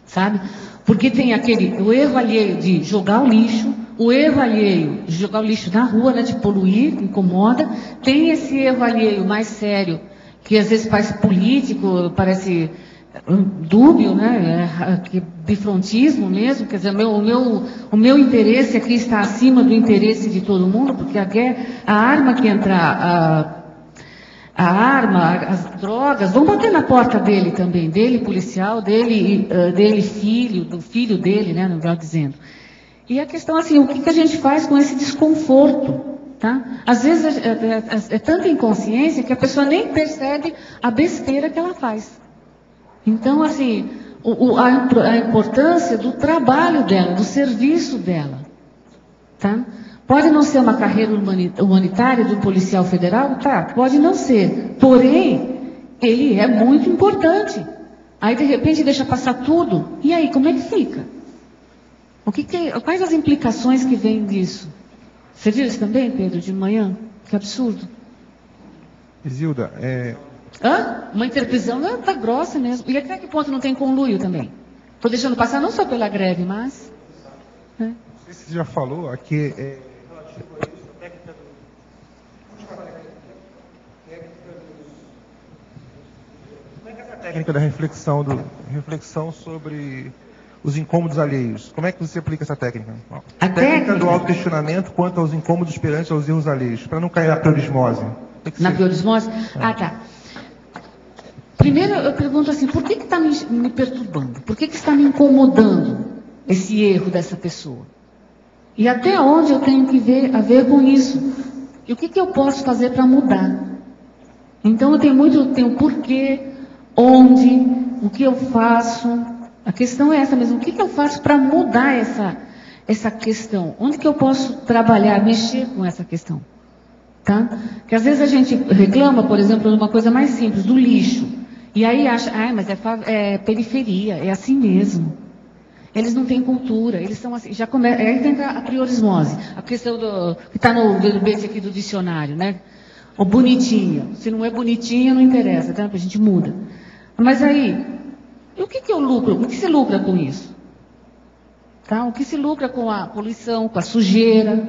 Sabe? Porque tem o erro alheio de jogar o lixo, o erro alheio de jogar o lixo na rua, né? De poluir, que incomoda. Tem esse erro alheio mais sério, que às vezes parece político, parece dúbio, né? Bifrontismo mesmo, quer dizer, o meu interesse aqui está acima do interesse de todo mundo, porque a arma que entrar, as drogas, vão bater na porta dele também, dele policial, dele filho, do filho dele, né, melhor dizendo. E a questão assim, o que a gente faz com esse desconforto, tá? Às vezes é tanta inconsciência que a pessoa nem percebe a besteira que ela faz. Então, assim, a importância do trabalho dela, do serviço dela, tá? Pode não ser uma carreira humanitária do policial federal? Tá, pode não ser. Porém, ele é muito importante. Aí, de repente, deixa passar tudo. E aí, como é que fica? Quais as implicações que vêm disso? Você viu isso também, Pedro, de manhã? Que absurdo. Isilda, Uma interprisão está grossa mesmo. E até que ponto não tem conluio também? Estou deixando passar não só pela greve, mas... Não sei se você já falou, aqui como é que é essa técnica da reflexão sobre os incômodos alheios? Como é que você aplica essa técnica? A técnica do autoquestionamento quanto aos incômodos perante aos erros alheios, para não cair na priorismose. Na priorismose? Tá. Primeiro, eu pergunto assim, por que está me perturbando? Por que está me incomodando esse erro dessa pessoa? E até onde eu tenho que ver com isso? E o que eu posso fazer para mudar? Então, eu tenho o porquê, onde, o que eu faço. A questão é essa mesmo, o que eu faço para mudar essa questão? Onde que eu posso trabalhar, mexer com essa questão? Tá? Porque às vezes a gente reclama, por exemplo, de uma coisa mais simples, do lixo. E aí acha, mas é periferia, é assim mesmo. Eles não têm cultura, eles são assim, já começa, aí entra a priorismose, a questão do, que está no verbete aqui do dicionário, né? O bonitinho, se não é bonitinho, não interessa, tá? A gente muda. Mas aí, o que eu lucro? O que se lucra com isso? Tá? O que se lucra com a poluição, com a sujeira?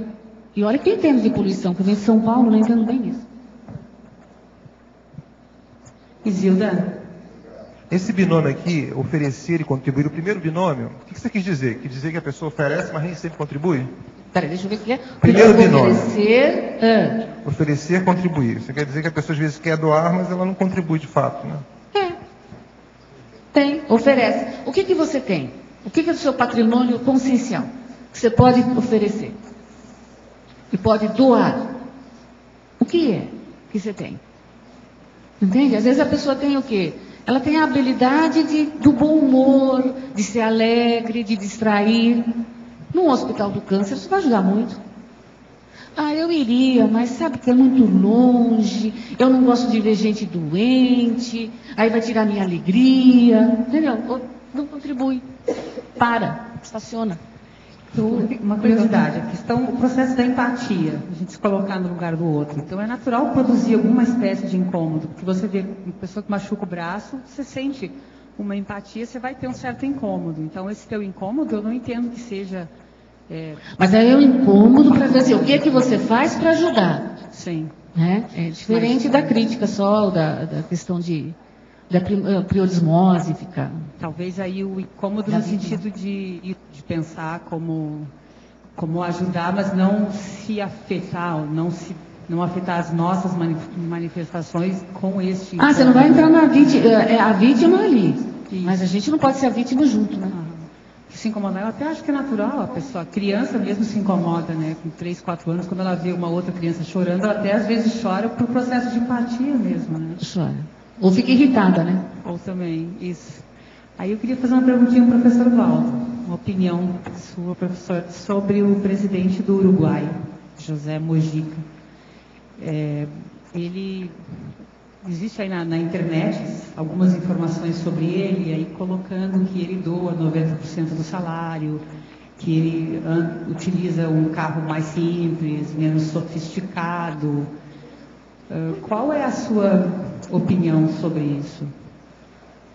E olha que eu entendo de poluição, que eu venho de São Paulo, não entendo bem isso. Isilda? Esse binômio aqui, oferecer e contribuir, o primeiro binômio, o que você quis dizer? Quis dizer que a pessoa oferece, mas nem sempre contribui? Peraí, deixa eu ver o que é. Primeiro binômio. Oferecer... Oferecer, contribuir. Isso quer dizer que a pessoa às vezes quer doar, mas ela não contribui de fato, né? Tem, oferece. O que você tem? O que é do seu patrimônio consciencial? Que você pode oferecer? E pode doar? O que é que você tem? Entende? Às vezes a pessoa tem o quê? Ela tem a habilidade do bom humor, de ser alegre, de distrair. Num hospital do câncer, isso vai ajudar muito. Ah, eu iria, mas sabe que é muito longe, eu não gosto de ver gente doente, aí vai tirar minha alegria, entendeu? Não contribui. Para, estaciona. Uma curiosidade, o processo da empatia, a gente se colocar no lugar do outro. Então é natural produzir alguma espécie de incômodo, porque você vê uma pessoa que machuca o braço, você sente uma empatia, você vai ter um certo incômodo. Então esse teu incômodo, eu não entendo que seja... Mas aí é um incômodo para ver assim, o que é que você faz para ajudar. Sim. Né? É diferente da crítica só, da questão da priorismose, ficar... Talvez aí o incômodo no sentido de pensar como ajudar, mas não se afetar, não afetar as nossas manifestações com este incômodo. Você não vai entrar na vítima, a vítima ali. Isso. Mas a gente não pode ser a vítima junto, né? Se incomodar, eu até acho que é natural, a criança mesmo se incomoda, né? Com 3, 4 anos, quando ela vê uma outra criança chorando, ela até às vezes chora por processo de empatia mesmo, né? Chora. Ou fica irritada, né? Ou também, isso. Aí eu queria fazer uma perguntinha para o professor Waldo, uma opinião sua, professor, sobre o presidente do Uruguai, José Mujica. Existe aí na internet algumas informações sobre ele, aí colocando que ele doa 90% do salário, que ele utiliza um carro mais simples, menos sofisticado. Qual é a sua opinião sobre isso?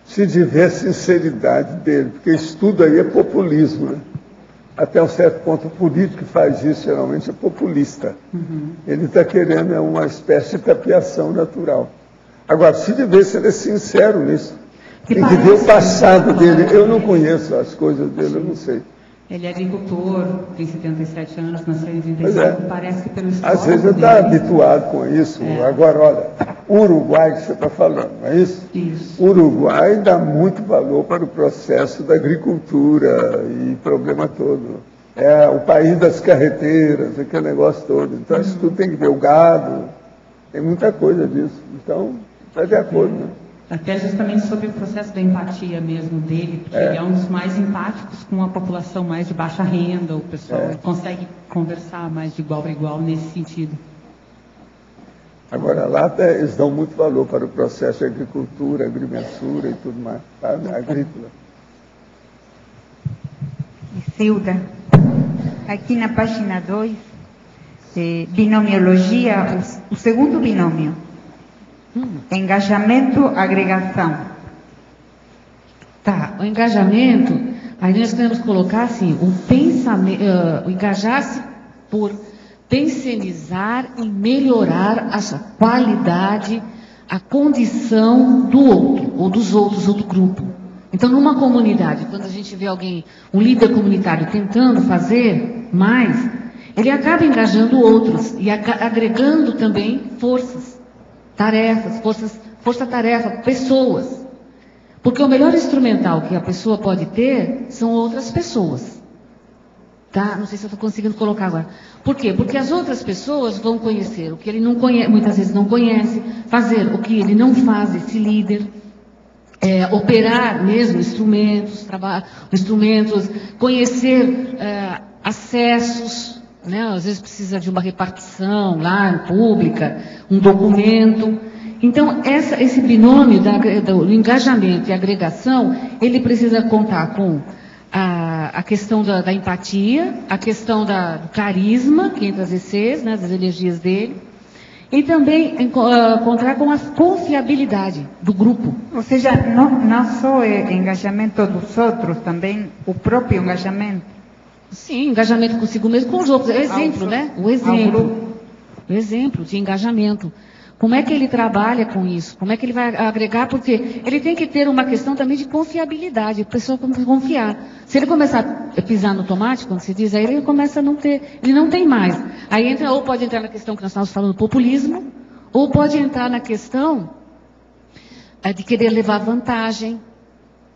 Se tiver sinceridade dele, porque isso tudo aí é populismo, né? Até um certo ponto, o político que faz isso geralmente é populista. Uhum. Ele está querendo uma espécie de tapiação natural. Agora, se tiver, ele é sincero nisso. Tem que ver o passado dele. Eu não conheço as coisas dele, eu não sei. Ele é agricultor, tem 77 anos, nasceu em 35, parece que pelo histórico às vezes ele está habituado com isso. Agora, olha, o Uruguai que você está falando, não é isso? Isso. O Uruguai dá muito valor para o processo da agricultura e problema todo. É o país das carreteiras, aquele negócio todo. Então, isso tudo tem que ver. O gado, tem muita coisa disso. Então, está de acordo, né? Até justamente sobre o processo da empatia mesmo dele, porque ele é um dos mais empáticos com a população mais de baixa renda, o pessoal consegue conversar mais de igual para igual nesse sentido. Agora, lá eles dão muito valor para o processo de agricultura, agrimensura e tudo mais, sabe? Agrícola. Isilda, aqui na página 2, binomiologia, o segundo binômio. Engajamento, agregação. Tá, o engajamento, aí nós podemos colocar assim, o pensamento, engajar-se por pensionizar e melhorar a qualidade, a condição do outro, ou dos outros, ou do grupo. Então, numa comunidade, quando a gente vê alguém, um líder comunitário tentando fazer mais, ele acaba engajando outros e agregando também forças. Tarefas, força-tarefa, pessoas. Porque o melhor instrumental que a pessoa pode ter são outras pessoas. Tá? Não sei se eu estou conseguindo colocar agora. Por quê? Porque as outras pessoas vão conhecer o que ele não conhece, muitas vezes não conhece, fazer o que ele não faz, esse líder, operar mesmo instrumentos, conhecer acessos. Né? Às vezes precisa de uma repartição lá, pública, um documento. Então, esse binômio do engajamento e agregação, ele precisa contar com a questão da empatia, a questão do carisma, que entra as ECs, né, das energias dele, e também encontrar com a confiabilidade do grupo. Ou seja, não só o engajamento dos outros, também o próprio engajamento. Sim, engajamento consigo mesmo, com os outros. Exemplo, né? O exemplo de engajamento. Como é que ele trabalha com isso? Como é que ele vai agregar? Porque ele tem que ter uma questão também de confiabilidade, a pessoa confiar. Se ele começar a pisar no tomate, quando se diz, aí ele começa a não ter, ele não tem mais. Aí entra, ou pode entrar na questão que nós estamos falando, populismo, ou pode entrar na questão de querer levar vantagem.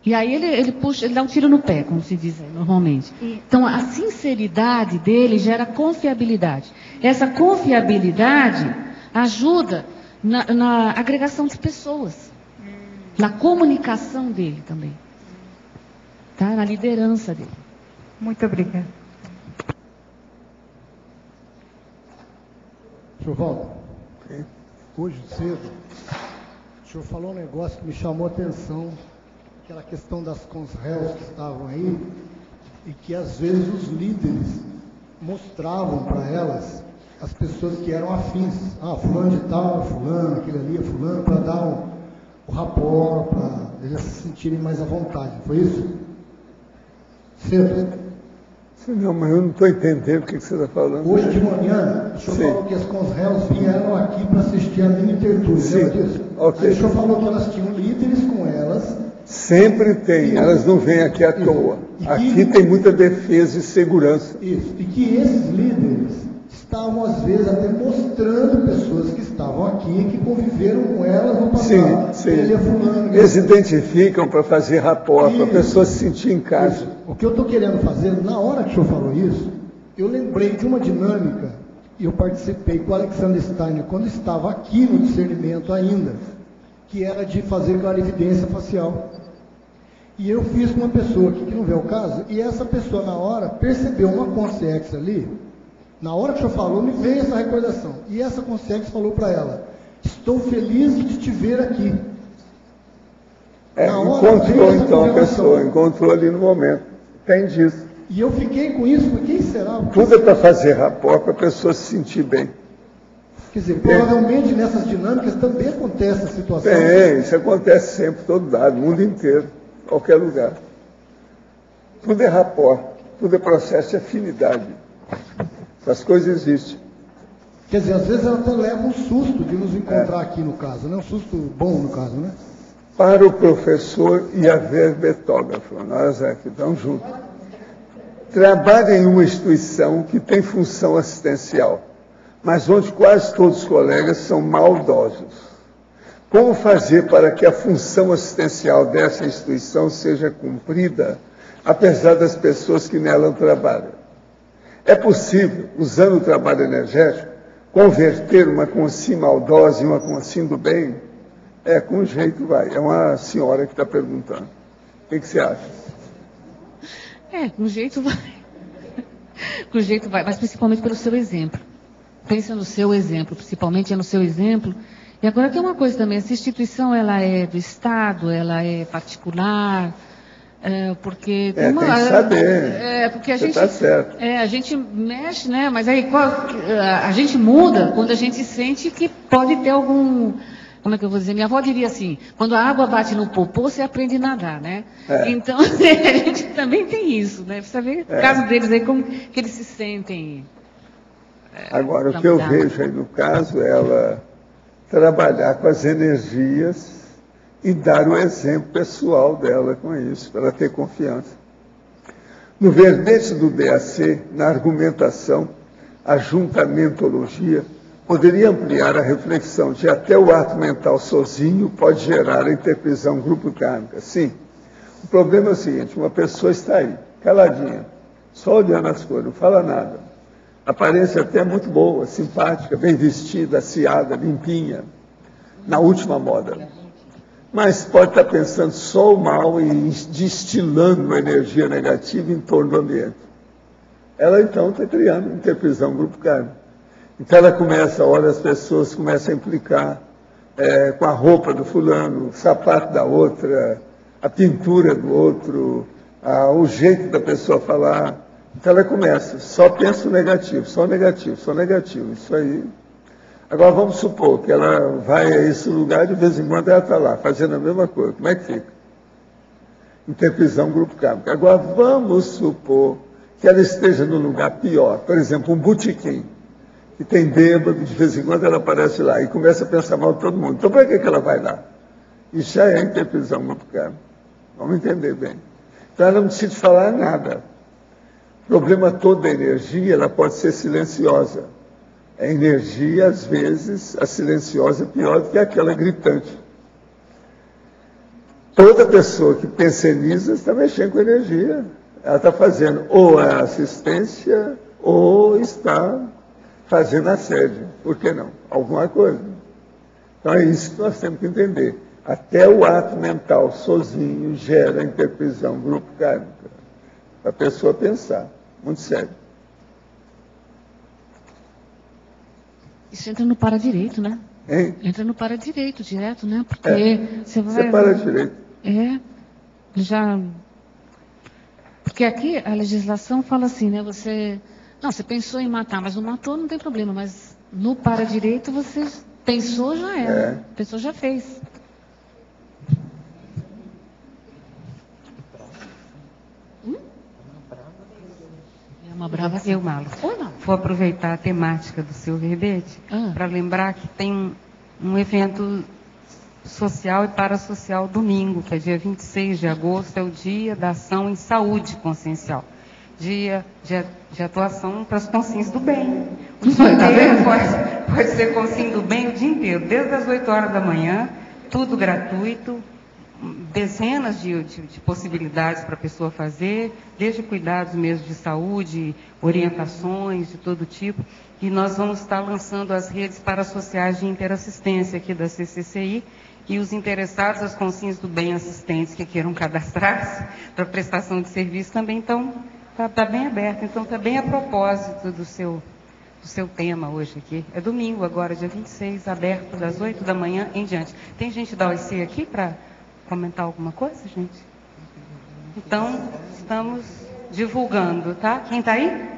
E aí ele puxa, ele dá um tiro no pé, como se diz normalmente. Então, a sinceridade dele gera confiabilidade. Essa confiabilidade ajuda na agregação de pessoas, na comunicação dele também, tá? Na liderança dele. Muito obrigada. Senhor Valdo, hoje cedo, o senhor falou um negócio que me chamou a atenção, aquela questão das consréus que estavam aí, e que às vezes os líderes mostravam para elas as pessoas que eram afins. Ah, fulano de tal, fulano, aquele ali é fulano, para dar o rapport, para eles se sentirem mais à vontade. Foi isso? Cedo. Não, mas eu não estou entendendo o que você está falando. Hoje de manhã, o senhor falou que as consréus vieram aqui para assistir a mini tertúlia. Lembra disso? Okay. Aí o senhor falou que elas tinham líderes com elas. Sempre tem, elas não vêm aqui à toa. Aqui tem muita defesa e segurança. Isso, e que esses líderes estavam, às vezes, até mostrando pessoas que estavam aqui, que conviveram com elas no passado. Sim. Ele é fulano. Eles identificam para fazer rapport, para a pessoa se sentir em casa. Isso. O que eu estou querendo fazer, na hora que o senhor falou isso, eu lembrei de uma dinâmica, e eu participei com o Alexander Steiner, quando estava aqui no discernimento ainda, que era de fazer clarividência facial. E eu fiz com uma pessoa aqui, que não vê o caso, e essa pessoa, na hora, percebeu uma consciência ali. Na hora que o senhor falou, me veio essa recordação. E essa consciência falou para ela: estou feliz de te ver aqui. Encontrou então a pessoa, encontrou ali no momento. Tem disso. E eu fiquei com isso, porque quem será? Tudo é para fazer rapport, para a pessoa se sentir bem. Quer dizer, provavelmente nessas dinâmicas também acontece essa situação. Isso acontece sempre, todo lado, mundo inteiro, qualquer lugar. Tudo é rapport, tudo é processo de afinidade. Essas coisas existem. Quer dizer, às vezes ela até leva um susto de nos encontrar aqui no caso, né? Um susto bom no caso, né? Para o professor e a verbetógrafa, nós aqui estamos juntos. Trabalha em uma instituição que tem função assistencial, mas onde quase todos os colegas são maldosos. Como fazer para que a função assistencial dessa instituição seja cumprida, apesar das pessoas que nela trabalham? É possível, usando o trabalho energético, converter uma consim maldosa em uma consim do bem? Com jeito vai. É uma senhora que está perguntando. O que você acha? Com jeito vai. Com jeito vai, mas principalmente pelo seu exemplo. Pensa no seu exemplo, principalmente no seu exemplo. E agora tem uma coisa também, essa instituição ela é do Estado, ela é particular, porque tem tem que saber. Porque a gente, tá certo. A gente mexe, né? Mas aí a gente muda quando a gente sente que pode ter algum. Como é que eu vou dizer? Minha avó diria assim: quando a água bate no popô, você aprende a nadar, né? Então a gente também tem isso, né? Precisa ver o caso deles aí, como que eles se sentem. Agora, o que eu vejo aí no caso é ela trabalhar com as energias e dar o exemplo pessoal dela com isso, para ela ter confiança. No verbete do DAC, na argumentação, a juntamentologia poderia ampliar a reflexão de até o ato mental sozinho pode gerar a interprisão grupo kármica. Sim. O problema é o seguinte: uma pessoa está aí, caladinha, só olhando as coisas, não fala nada. A aparência até é muito boa, simpática, bem vestida, aciada, limpinha, na última moda. Mas pode estar pensando só o mal e destilando uma energia negativa em torno do ambiente. Ela então está criando interprisão grupo kármico. Então ela começa, olha, as pessoas começam a implicar com a roupa do fulano, o sapato da outra, a pintura do outro, o jeito da pessoa falar. Então ela começa, só pensa o negativo, só negativo, só negativo. Isso aí. Agora vamos supor que ela vai a esse lugar e de vez em quando ela está lá, fazendo a mesma coisa. Como é que fica? Interprisão grupo kármico. Agora vamos supor que ela esteja num lugar pior, por exemplo, um botequim, que tem bêbado, de vez em quando ela aparece lá e começa a pensar mal de todo mundo. Então para que ela vai lá? Isso já é interprisão grupo kármico. Vamos entender bem. Então ela não precisa falar nada. O problema todo da energia, ela pode ser silenciosa. A energia, às vezes, a silenciosa é pior do que aquela gritante. Toda pessoa que pensioniza está mexendo com energia. Ela está fazendo ou a assistência ou está fazendo assédio. Por que não? Alguma coisa. Então é isso que nós temos que entender. Até o ato mental sozinho gera interprisão grupo kármica. Para a pessoa pensar. Muito sério. Isso entra no para-direito, né? Hein? Entra no para-direito direto, né? Porque você vai... Você para-direito. Já... Porque aqui a legislação fala assim, né? Você pensou em matar, mas não matou, não tem problema. Mas no para-direito você pensou, já era. A pessoa já fez. Uma brava assim. Malo. Vou aproveitar a temática do seu verbete para lembrar que tem um evento social e parasocial domingo, que é dia 26 de agosto, é o Dia da Ação em Saúde Consciencial. Dia de atuação para as consciências do bem. O dia inteiro pode ser consciência do bem o dia inteiro, desde as 8 horas da manhã, tudo gratuito, dezenas de possibilidades para a pessoa fazer, desde cuidados mesmo de saúde, orientações de todo tipo, e nós vamos estar lançando as redes parasociais de interassistência aqui da CCCI, e os interessados, as consciências do bem assistentes que queiram cadastrar-se para prestação de serviço também estão, está bem aberto, então está bem a propósito do seu tema hoje aqui. É domingo agora, dia 26, aberto das 8 da manhã em diante. Tem gente da OIC aqui para comentar alguma coisa, gente? Então, estamos divulgando, tá? Quem está aí?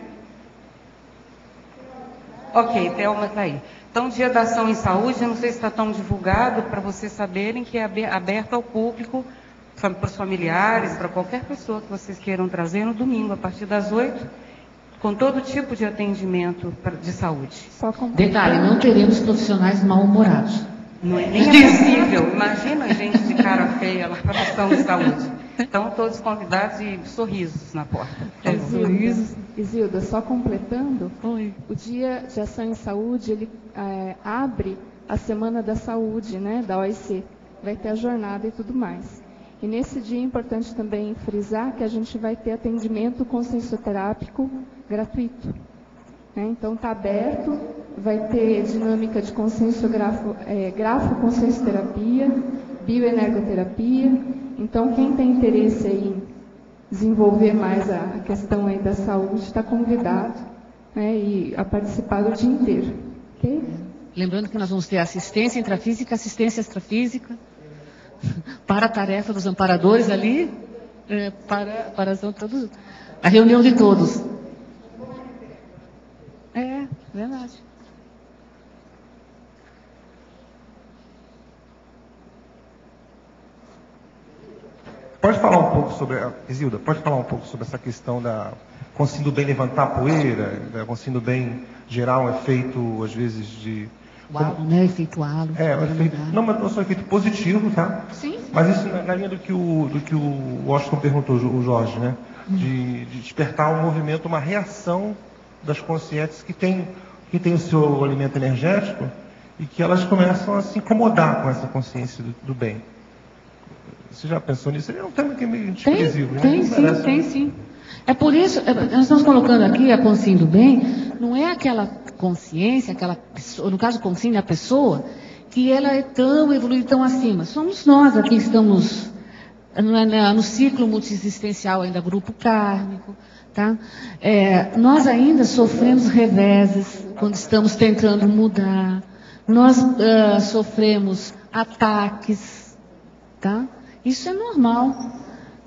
Ok, Thelma está aí. Então, Dia da Ação em Saúde, eu não sei se está tão divulgado, para vocês saberem que é aberto ao público, para os familiares, para qualquer pessoa que vocês queiram trazer no domingo, a partir das 8, com todo tipo de atendimento de saúde. Detalhe, não teremos profissionais mal-humorados. Não é nem possível. Imagina a gente de cara feia lá para a ação de saúde. Então, todos convidados e sorrisos na porta. Isilda, só completando, o Dia de Ação em Saúde, ele abre a Semana da Saúde, né, da OIC. Vai ter a jornada e tudo mais. E nesse dia é importante também frisar que a gente vai ter atendimento consciencioterápico gratuito. Então está aberto, vai ter dinâmica de grafo-consciencioterapia, bioenergoterapia. Então quem tem interesse em desenvolver mais a questão aí da saúde está convidado, né, a participar do dia inteiro. Okay? Lembrando que nós vamos ter assistência intrafísica, assistência extrafísica, para a tarefa dos amparadores ali, para a reunião de todos. É, verdade. Pode falar um pouco sobre, Isilda, pode falar um pouco sobre essa questão da consciência do bem levantar a poeira, da consciência do bem gerar um efeito, às vezes, de... O halo, né? Efeito halo. Um efeito, não só um efeito positivo, tá? Sim. Mas isso na linha do que o Washington perguntou, o Jorge, né? De despertar um movimento, uma reação das consciências que tem o seu alimento energético e que elas começam a se incomodar com essa consciência do bem. Você já pensou nisso? É um tema que é meio desprezível. Tem sim. É por isso, nós estamos colocando aqui a consciência do bem, não é aquela consciência, aquela pessoa, no caso consciência, a pessoa, que ela é tão evoluída, tão acima. Somos nós aqui que estamos no ciclo multiexistencial ainda, grupo kármico. Tá? Nós ainda sofremos reveses quando estamos tentando mudar. Nós sofremos ataques. Tá? Isso é normal.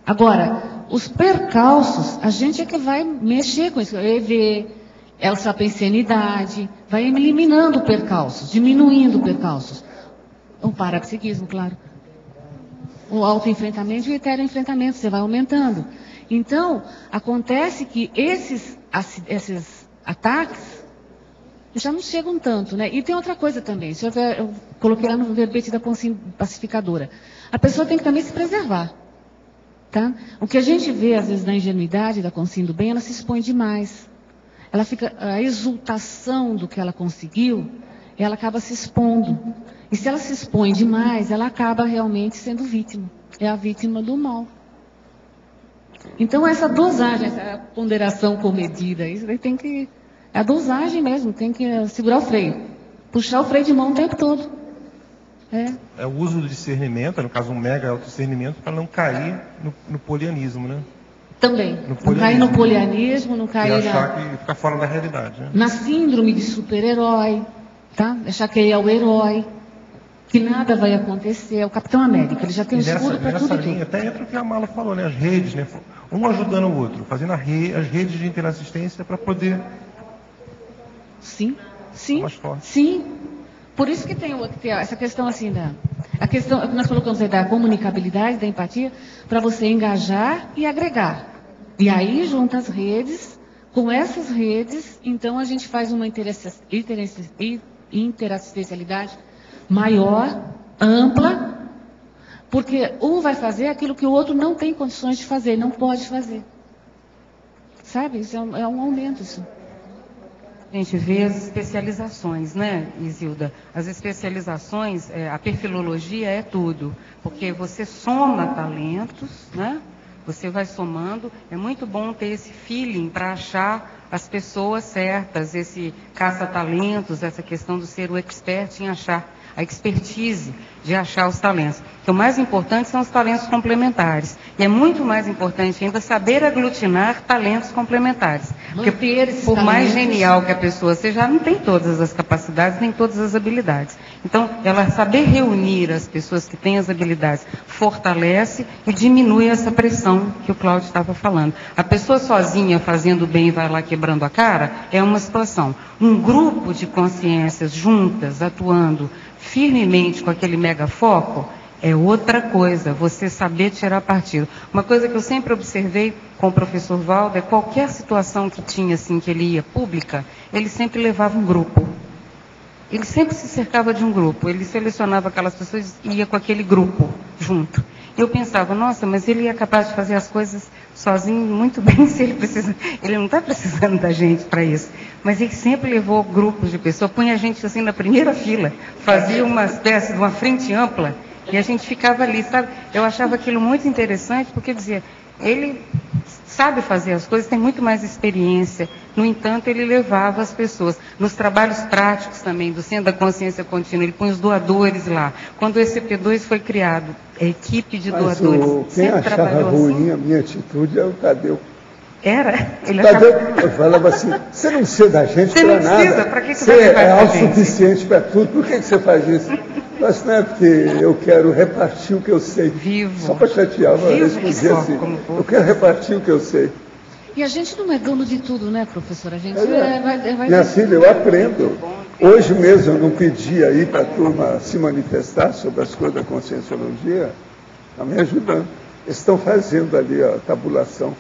Agora, os percalços, a gente é que vai mexer com isso. O EV, a sapiensidade, vai eliminando percalços, diminuindo percalços. O parapsiquismo, claro. O autoenfrentamento e o heteroenfrentamento, você vai aumentando. Então, acontece que esses ataques já não chegam tanto, né? E tem outra coisa também, eu coloquei lá no verbete da pacificadora. A pessoa tem que também se preservar. Tá? O que a gente vê, às vezes, na ingenuidade da consciência do bem, ela se expõe demais. Ela fica, a exultação do que ela conseguiu, ela acaba se expondo. E se ela se expõe demais, ela acaba realmente sendo vítima. É a vítima do mal. Então, essa dosagem, essa ponderação comedida, isso daí tem que... É a dosagem mesmo, tem que segurar o freio. Puxar o freio de mão o tempo todo. É o uso do discernimento, no caso um mega autodiscernimento, para não cair no polianismo, né? Também. Não cair no polianismo, não cair achar que fica fora da realidade. Né? Na síndrome de super-herói, tá? Achar que ele é o herói, que nada vai acontecer. É o Capitão América, ele já tem um escudo para tudo. Nessa linha, até entra o que a Mala falou, né? As redes, né? Um ajudando o outro, fazendo as redes de interassistência para poder... Sim. Por isso que tem essa questão assim a questão que nós colocamos aí da comunicabilidade, da empatia, para você engajar e agregar. E aí junta as redes, com essas redes, então a gente faz uma interassistencialidade maior, ampla, porque um vai fazer aquilo que o outro não tem condições de fazer, não pode fazer. Sabe? Isso é um aumento, isso. A gente vê as especializações, né, Isilda? As especializações, a perfilologia é tudo, porque você soma talentos, né? Você vai somando. É muito bom ter esse feeling para achar as pessoas certas, esse caça-talentos, essa questão do ser o expert em achar, a expertise de achar os talentos. Então, o mais importante são os talentos complementares. E é muito mais importante ainda saber aglutinar talentos complementares. Porque, por mais genial que a pessoa seja, ela não tem todas as capacidades, nem todas as habilidades. Então, ela saber reunir as pessoas que têm as habilidades fortalece e diminui essa pressão que o Cláudio estava falando. A pessoa sozinha fazendo bem e vai lá quebrando a cara é uma situação. Um grupo de consciências juntas, atuando firmemente com aquele mega foco, é outra coisa, você saber tirar partido. Uma coisa que eu sempre observei com o professor Valdo é qualquer situação que tinha, assim, que ele ia pública, ele sempre levava um grupo. Ele sempre se cercava de um grupo, ele selecionava aquelas pessoas e ia com aquele grupo junto. Eu pensava, nossa, mas ele é capaz de fazer as coisas sozinho muito bem, se ele precisa. Ele não está precisando da gente para isso. Mas ele sempre levou grupos de pessoas, punha a gente assim na primeira fila, fazia uma espécie de uma frente ampla, e a gente ficava ali, sabe? Eu achava aquilo muito interessante, porque dizia, ele sabe fazer as coisas, tem muito mais experiência. No entanto, ele levava as pessoas. Nos trabalhos práticos também, do Centro da Consciência Contínua, ele põe os doadores lá. Quando o ECP2 foi criado, a equipe de doadores. Quem achava ruim a minha atitude é o Tadeu. Era? Ele Tadeu, eu falava assim, você não precisa da gente para nada. Você não precisa, para que você vai levar a gente? Você é autossuficiente para tudo, por que você faz isso? Mas não é porque eu quero repartir o que eu sei. Vivo. Só para chatear, eu respondi assim, eu quero repartir o que eu sei. E a gente não é dono de tudo, né, professora? A gente vai minha filha, eu aprendo. Hoje mesmo eu não pedi aí para a turma se manifestar sobre as coisas da conscienciologia, está me ajudando. Eles estão fazendo ali a tabulação.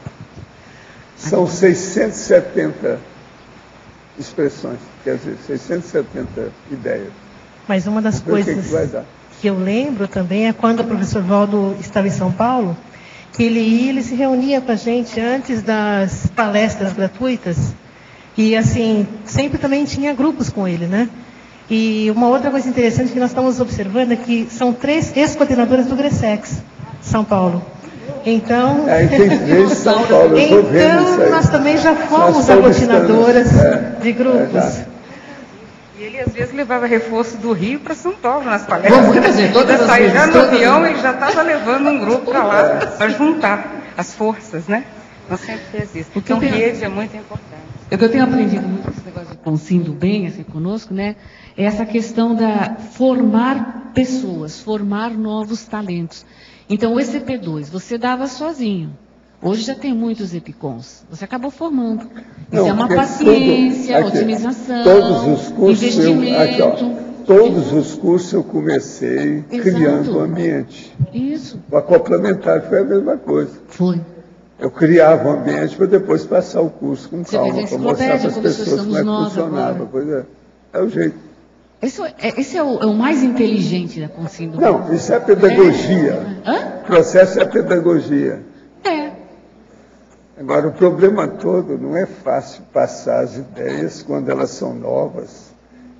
São 670 expressões, quer dizer, 670 ideias. Mas uma das coisas que eu lembro também é quando o professor Valdo estava em São Paulo, que ele se reunia com a gente antes das palestras gratuitas, e assim, sempre também tinha grupos com ele, né? E uma outra coisa interessante que nós estamos observando é que são 3 ex-coordenadoras do GRESEX, São Paulo. Então, tem 3 São Paulo, eu tô vendo isso aí. Nós também já fomos aglutinadoras de grupos. E ele, às vezes, levava reforço do Rio para São Paulo, nas palestras. Todas saíram já no avião, ele já estava levando um grupo para lá, para juntar as forças, né? Nós sempre fez isso. Então, rede é muito importante. O que eu tenho aprendido muito com esse negócio de consciência do bem, assim, conosco, né? É essa questão da formar pessoas, formar novos talentos. Então, o ECP2, você dava sozinho. Hoje já tem muitos EPICONs. Você acabou formando. Isso é uma paciência, otimização, todos os cursos investimento. Todos os cursos eu comecei criando um ambiente. Isso. O complementar foi a mesma coisa. Foi. Eu criava um ambiente para depois passar o curso com calma, para mostrar para as pessoas como é que funcionava. Pois é o jeito. Esse é o mais inteligente da Consíndrome. Não, isso é pedagogia. O processo é pedagogia. Agora, o problema todo não é fácil passar as ideias quando elas são novas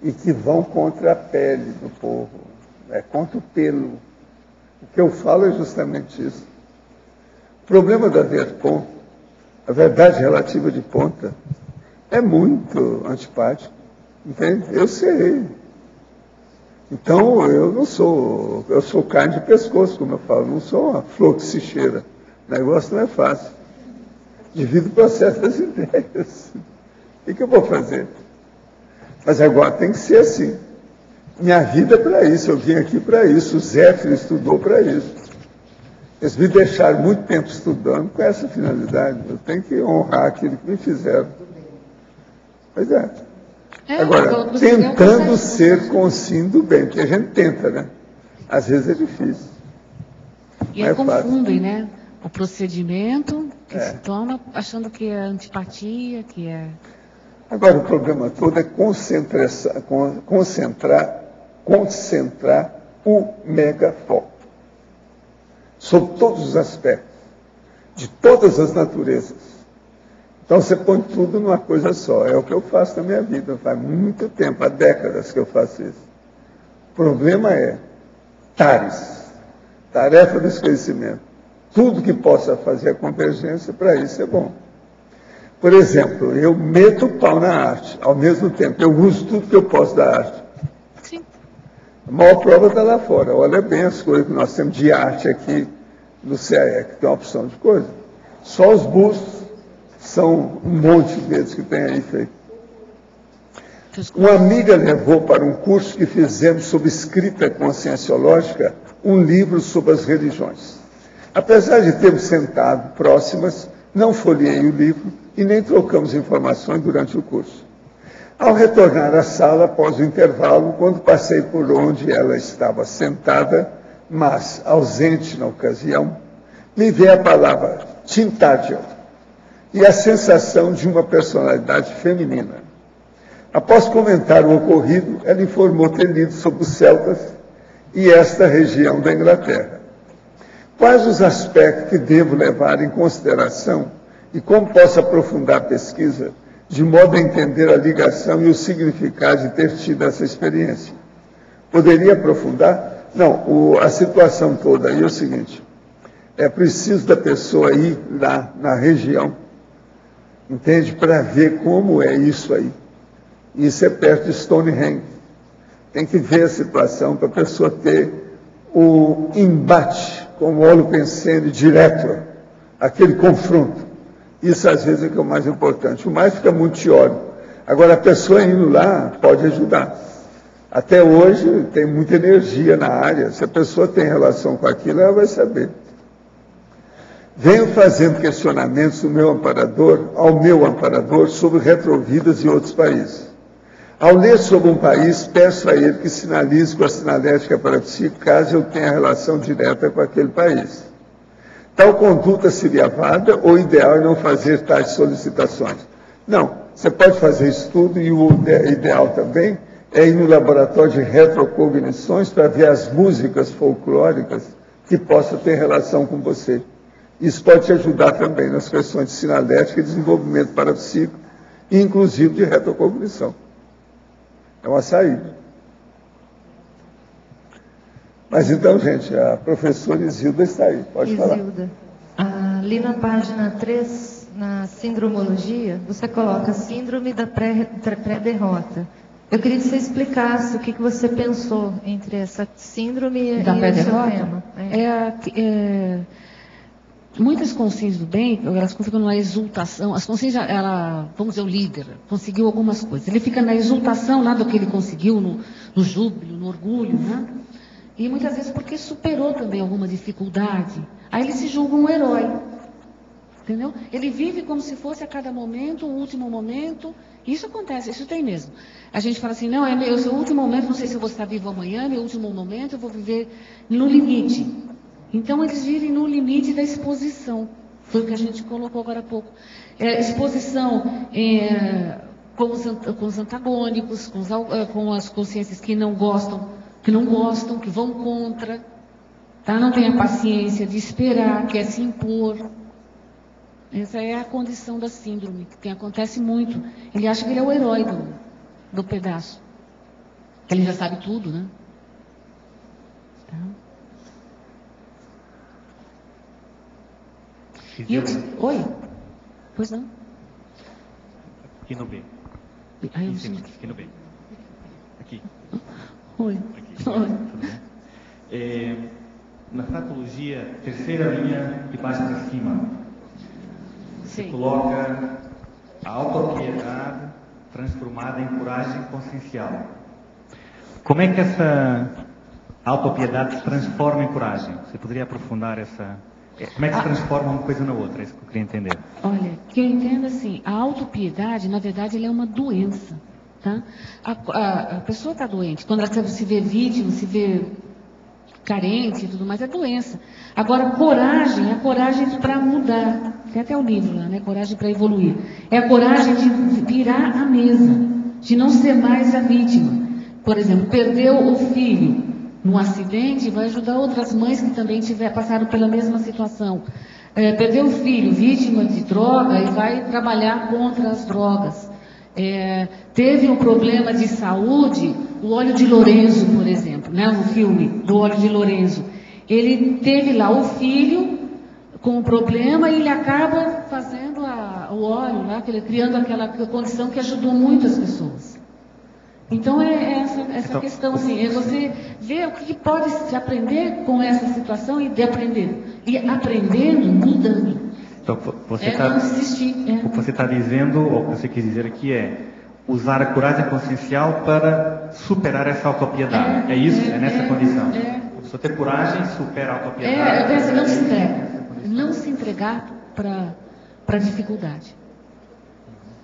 e que vão contra a pele do povo, contra o pelo. O que eu falo é justamente isso. O problema da VERCOM, a verdade relativa de ponta, é muito antipático, entende? Eu sei. Então, eu sou carne de pescoço, como eu falo, não sou uma flor que se cheira. O negócio não é fácil. Devido ao processo das ideias. O que eu vou fazer? Mas agora tem que ser assim. Minha vida é para isso, eu vim aqui para isso, o Zéfiro estudou para isso. Eles me deixaram muito tempo estudando com essa finalidade. Eu tenho que honrar aquilo que me fizeram. Pois é. Agora, tentando ser Consíndrome do bem, porque a gente tenta, né? Às vezes é difícil. E aí confundem, né? O procedimento que se toma, achando que é antipatia, que é... Agora, o problema todo é concentrar o megafoco sobre todos os aspectos, de todas as naturezas. Então, você põe tudo numa coisa só. É o que eu faço na minha vida. Faz muito tempo, há décadas que eu faço isso. O problema é TARES, tarefa do esquecimento. Tudo que possa fazer a convergência, para isso é bom. Por exemplo, eu meto o pau na arte, ao mesmo tempo, eu uso tudo que eu posso da arte. Sim. A maior prova está lá fora. Olha bem as coisas que nós temos de arte aqui no CAE, que tem uma opção de coisa. Só os bustos são um monte deles que tem aí feito. Uma amiga levou para um curso que fizemos sobre escrita conscienciológica um livro sobre as religiões. Apesar de termos sentado próximas, não folhei o livro e nem trocamos informações durante o curso. Ao retornar à sala, após o intervalo, quando passei por onde ela estava sentada, mas ausente na ocasião, me veio a palavra Tintagel e a sensação de uma personalidade feminina. Após comentar o ocorrido, ela informou ter lido sobre os celtas e esta região da Inglaterra. Quais os aspectos que devo levar em consideração e como posso aprofundar a pesquisa de modo a entender a ligação e o significado de ter tido essa experiência? Poderia aprofundar? Não, a situação toda aí é o seguinte, é preciso da pessoa ir lá na região, entende? Para ver como é isso aí. Isso é perto de Stonehenge. Tem que ver a situação para a pessoa ter o embate com o holopensene direto, aquele confronto. Isso às vezes é que é o mais importante. O mais fica muito teórico. Agora a pessoa indo lá pode ajudar. Até hoje tem muita energia na área. Se a pessoa tem relação com aquilo, ela vai saber. Venho fazendo questionamentos ao meu amparador sobre retrovidas em outros países. Ao ler sobre um país, peço a ele que sinalize com a sinalética parapsíquica caso eu tenha relação direta com aquele país. Tal conduta seria válida ou ideal é não fazer tais solicitações? Não, você pode fazer estudo e o ideal também é ir no laboratório de retrocognições para ver as músicas folclóricas que possam ter relação com você. Isso pode te ajudar também nas questões de sinalética e desenvolvimento parapsíquico, inclusive de retrocognição. É uma saída. Mas então, gente, a professora Isilda está aí. Pode falar. Isilda, ali na página 3, na sindromologia, você coloca síndrome da pré-derrota. Eu queria que você explicasse o que você pensou entre essa síndrome e o seu tema. Muitas consciências do bem, elas ficam numa exultação. As consciências, vamos dizer, o líder conseguiu algumas coisas. Ele fica na exultação lá do que ele conseguiu, no júbilo, no orgulho, né? E muitas vezes porque superou também alguma dificuldade. Aí ele se julga um herói. Entendeu? Ele vive como se fosse a cada momento, o último momento. Isso acontece, isso tem mesmo. A gente fala assim, não, é meu último momento, não sei se eu vou estar vivo amanhã, meu último momento, eu vou viver no limite. Então, eles vivem no limite da exposição. Foi o que a gente colocou agora há pouco. Exposição com os antagônicos, com as consciências que não gostam, que vão contra, tá? Não tem a paciência de esperar, quer se impor. Essa é a condição da síndrome, que acontece muito. Ele acha que ele é o herói do pedaço. Que ele já sabe tudo, né? Tá? Oi? Pois não? Aqui no B. Aqui no B. Aqui. Oi. Aqui. Oi. Tudo bem? Na fratologia, terceira linha de baixo para cima. Você coloca a autopiedade transformada em coragem consciencial. Como é que essa autopiedade se transforma em coragem? Você poderia aprofundar essa... Como é que se transforma uma coisa na outra? É isso que eu queria entender. Olha, que eu entendo assim, a autopiedade, na verdade, ela é uma doença. Tá? A pessoa está doente. Quando ela se vê vítima, se vê carente e tudo mais, é doença. Agora, coragem, é a coragem para mudar. Tem até o livro lá, né? Coragem para evoluir. É a coragem de virar a mesa, de não ser mais a vítima. Por exemplo, perdeu o filho num acidente, vai ajudar outras mães que também passaram pela mesma situação. Perdeu o filho, vítima de droga, e vai trabalhar contra as drogas. Teve um problema de saúde, o Óleo de Lorenzo, por exemplo, né? O filme do Óleo de Lorenzo. Ele teve lá o filho com um problema e ele acaba fazendo o óleo, né? Criando aquela condição que ajudou muito as pessoas. Então, essa questão, assim, é você ver o que pode se aprender com essa situação e de aprender. E aprendendo, mudando. Então, você não desistir. O que você está dizendo, ou o que você quis dizer aqui é usar a coragem consciencial para superar essa autopiedade. É isso? É nessa condição. A pessoa ter coragem, supera a autopiedade. Não se entrega. Não se entregar para a dificuldade.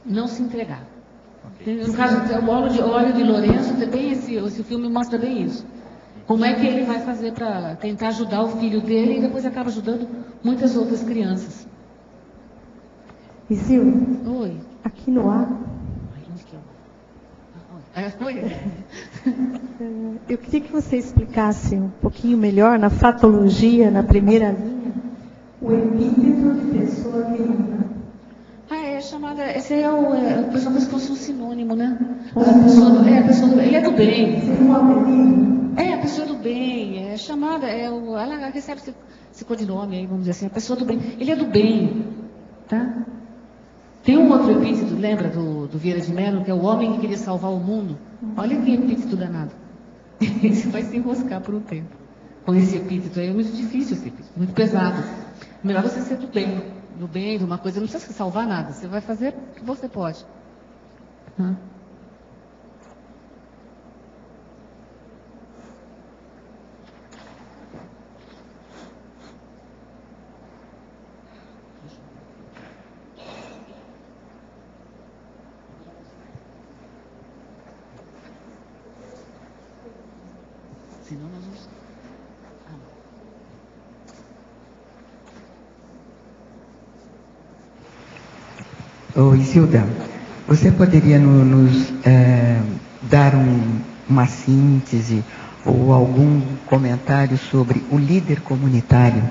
Não se entregar. No caso, o Óleo de Lorenzo, também esse filme mostra bem isso. Como é que ele vai fazer para tentar ajudar o filho dele e depois acaba ajudando muitas outras crianças. Isilda, oi. Aqui no ar. Eu queria que você explicasse um pouquinho melhor na fratologia, na primeira linha, o epíteto de pessoa querida. É chamada. Esse é o pessoal como se fosse um sinônimo, né? A pessoa do bem. Ele é do bem. A pessoa do bem. É chamada. Ela recebe esse codinome aí, vamos dizer assim. A pessoa do bem. Ele é do bem. Tá? Tem um outro epíteto, lembra do Vieira de Mello, que é o homem que queria salvar o mundo? Olha que epíteto danado. Você vai se enroscar por um tempo. Com esse epíteto aí é muito difícil, esse epíteto, muito pesado. Melhor você ser do bem. Do bem, de uma coisa, não precisa salvar nada. Você vai fazer o que você pode. Senão nós vamos... Isilda, você poderia nos dar uma síntese ou algum comentário sobre o líder comunitário?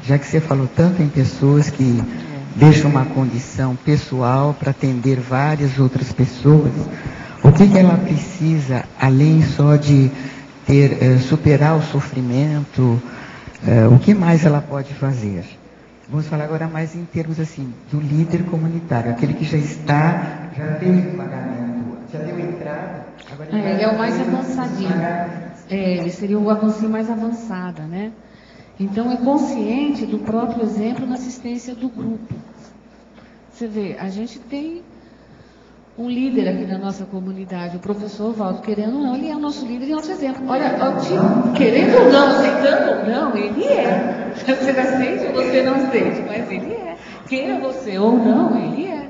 Já que você falou tanto em pessoas que deixam uma condição pessoal para atender várias outras pessoas, o que ela precisa, além só de superar o sofrimento, o que mais ela pode fazer? Vamos falar agora mais em termos assim, do líder comunitário, aquele que já fez o pagamento, já deu entrada. Agora ele é o mais avançadinho. Ele seria a consciência mais avançada, né? Então é consciente do próprio exemplo na assistência do grupo. Você vê, a gente tem um líder aqui na nossa comunidade, o professor Valdo, querendo ou não, ele é o nosso líder e nosso exemplo. Olha, querendo ou não, aceitando ou não, ele é. Você aceite ou você não aceite, mas ele é. Queira você ou não, ele é.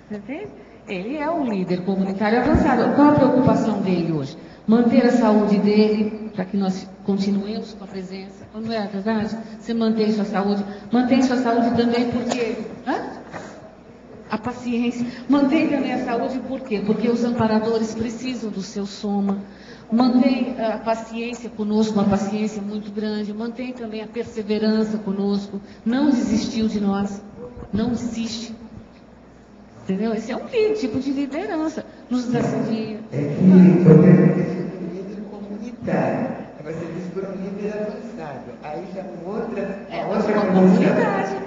Entende? Ele é um líder comunitário avançado. Qual a preocupação dele hoje? Manter a saúde dele, para que nós continuemos com a presença. Não é verdade? Você mantém sua saúde também porque... A paciência. Mantém também a saúde por quê? Porque os amparadores precisam do seu soma. Mantém a paciência conosco, uma paciência muito grande. Mantém também a perseverança conosco. Não desistiu de nós. Não desiste. Entendeu? Esse é um tipo de liderança. Nos desafios. Líder comunitário. Você diz por um líder avançado. Aí já outra comunidade.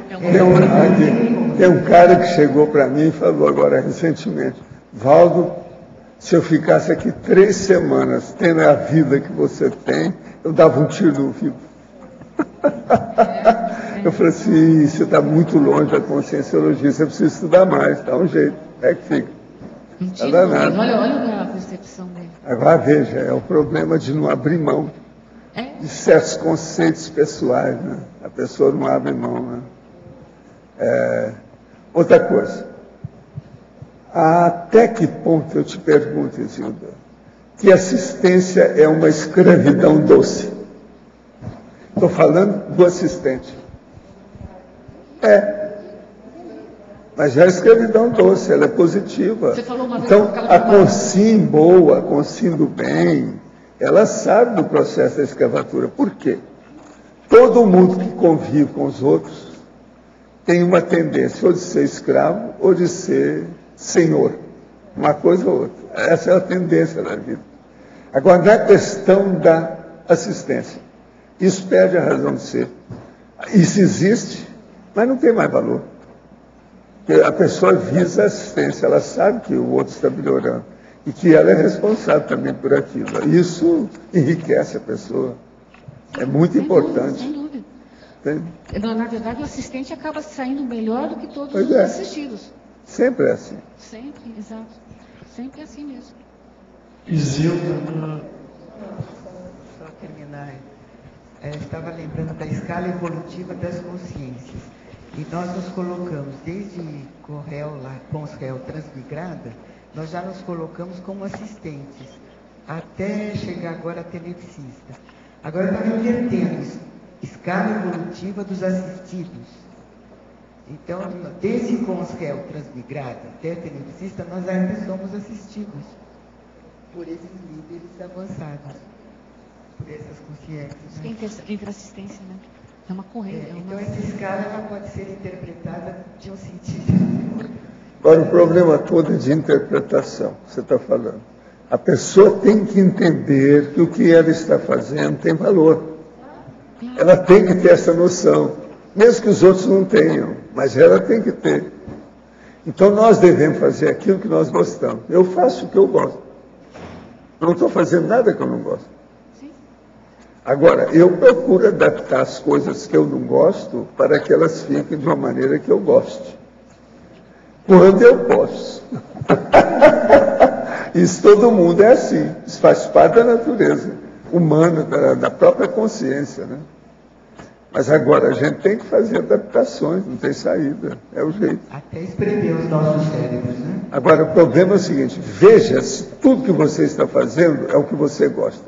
Tem um cara que chegou para mim e falou agora recentemente: Valdo, se eu ficasse aqui 3 semanas tendo a vida que você tem, eu dava um tiro no ouvido. Eu falei assim, você está muito longe da conscienciologia, você precisa estudar mais, dá um jeito, é que fica. Olha a percepção dele. Agora veja, é o problema de não abrir mão de certos conceitos pessoais, né? A pessoa não abre mão, né? Outra coisa, até que ponto, eu te pergunto, Isilda, que assistência é uma escravidão doce? Estou falando do assistente. Mas já é escravidão doce, ela é positiva. Então, a consim boa, a consim do bem, ela sabe do processo da escravatura. Por quê? Todo mundo que convive com os outros tem uma tendência ou de ser escravo ou de ser senhor. Uma coisa ou outra. Essa é a tendência da vida. Agora, na questão da assistência, isso perde a razão de ser. Isso existe, mas não tem mais valor. Porque a pessoa visa a assistência, ela sabe que o outro está melhorando e que ela é responsável também por aquilo. Isso enriquece a pessoa. É muito importante. Sem dúvida. Na verdade, o assistente acaba saindo melhor do que todos os assistidos. Sempre é assim. Sempre, exato. Sempre é assim mesmo. Isilda, só terminar. Estava lembrando da escala evolutiva das consciências. E nós nos colocamos, desde Consréu transmigrada, nós já nos colocamos como assistentes, até chegar agora a telepsista. Agora estava invertendo escala evolutiva dos assistidos. Então, desde Consréu transmigrada até telepsista, nós ainda somos assistidos por esses líderes avançados, por essas consciências. Entre assistência, né? É uma corrente. Então, essa escala ela pode ser interpretada de um sentido. Agora, o problema todo é de interpretação, você está falando. A pessoa tem que entender que o que ela está fazendo tem valor. Ela tem que ter essa noção, mesmo que os outros não tenham, mas ela tem que ter. Então, nós devemos fazer aquilo que nós gostamos. Eu faço o que eu gosto. Não estou fazendo nada que eu não gosto. Agora, eu procuro adaptar as coisas que eu não gosto para que elas fiquem de uma maneira que eu goste. Quando eu posso. Isso todo mundo é assim. Isso faz parte da natureza humana, da própria consciência, né? Mas agora a gente tem que fazer adaptações, não tem saída. É o jeito. Até espremer os nossos cérebros, né? Agora, o problema é o seguinte: veja se tudo que você está fazendo é o que você gosta.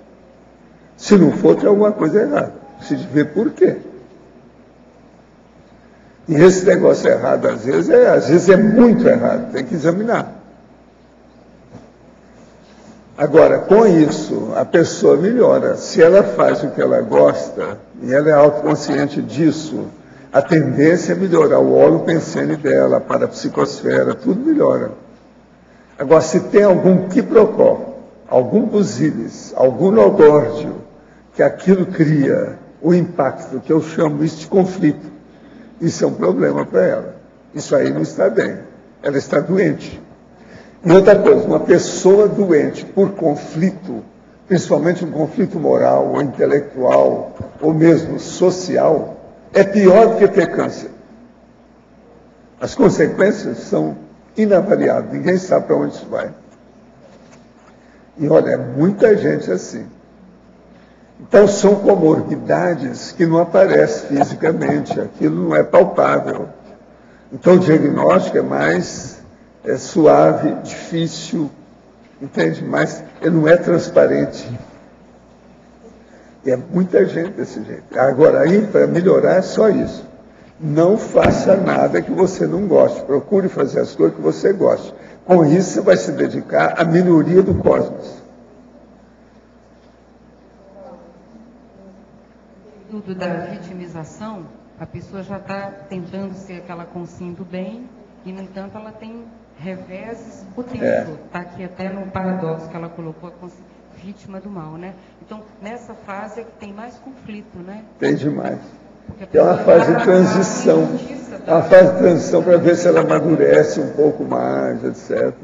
Se não for, tem alguma coisa errada. Precisa ver por quê. E esse negócio errado, às vezes é muito errado. Tem que examinar. Agora, com isso, a pessoa melhora. Se ela faz o que ela gosta, e ela é autoconsciente disso, a tendência é melhorar o óleo pensene dela, a parapsicosfera, tudo melhora. Agora, se tem algum quiprocó, algum busilis, algum logórdio, que aquilo cria o impacto, que eu chamo isso de conflito, isso é um problema para ela. Isso aí não está bem. Ela está doente. E outra coisa, uma pessoa doente por conflito, principalmente um conflito moral, ou intelectual, ou mesmo social, é pior do que ter câncer. As consequências são inavaliável, ninguém sabe para onde isso vai. E olha, é muita gente assim. Então são comorbidades que não aparecem fisicamente, aquilo não é palpável. Então o diagnóstico é mais suave, difícil, entende? Mas ele não é transparente. E é muita gente desse jeito. Agora, aí, para melhorar, é só isso. Não faça nada que você não goste. Procure fazer as coisas que você goste. Com isso, você vai se dedicar à melhoria do cosmos. Tudo da vitimização, a pessoa já está tentando ser aquela consciência do bem, e, no entanto, ela tem reveses o tempo. Está aqui até no paradoxo que ela colocou, a vítima do mal, né? Então, nessa fase é que tem mais conflito, né? Tem demais. É uma fase de transição. É uma fase de transição para ver se ela amadurece um pouco mais, etc.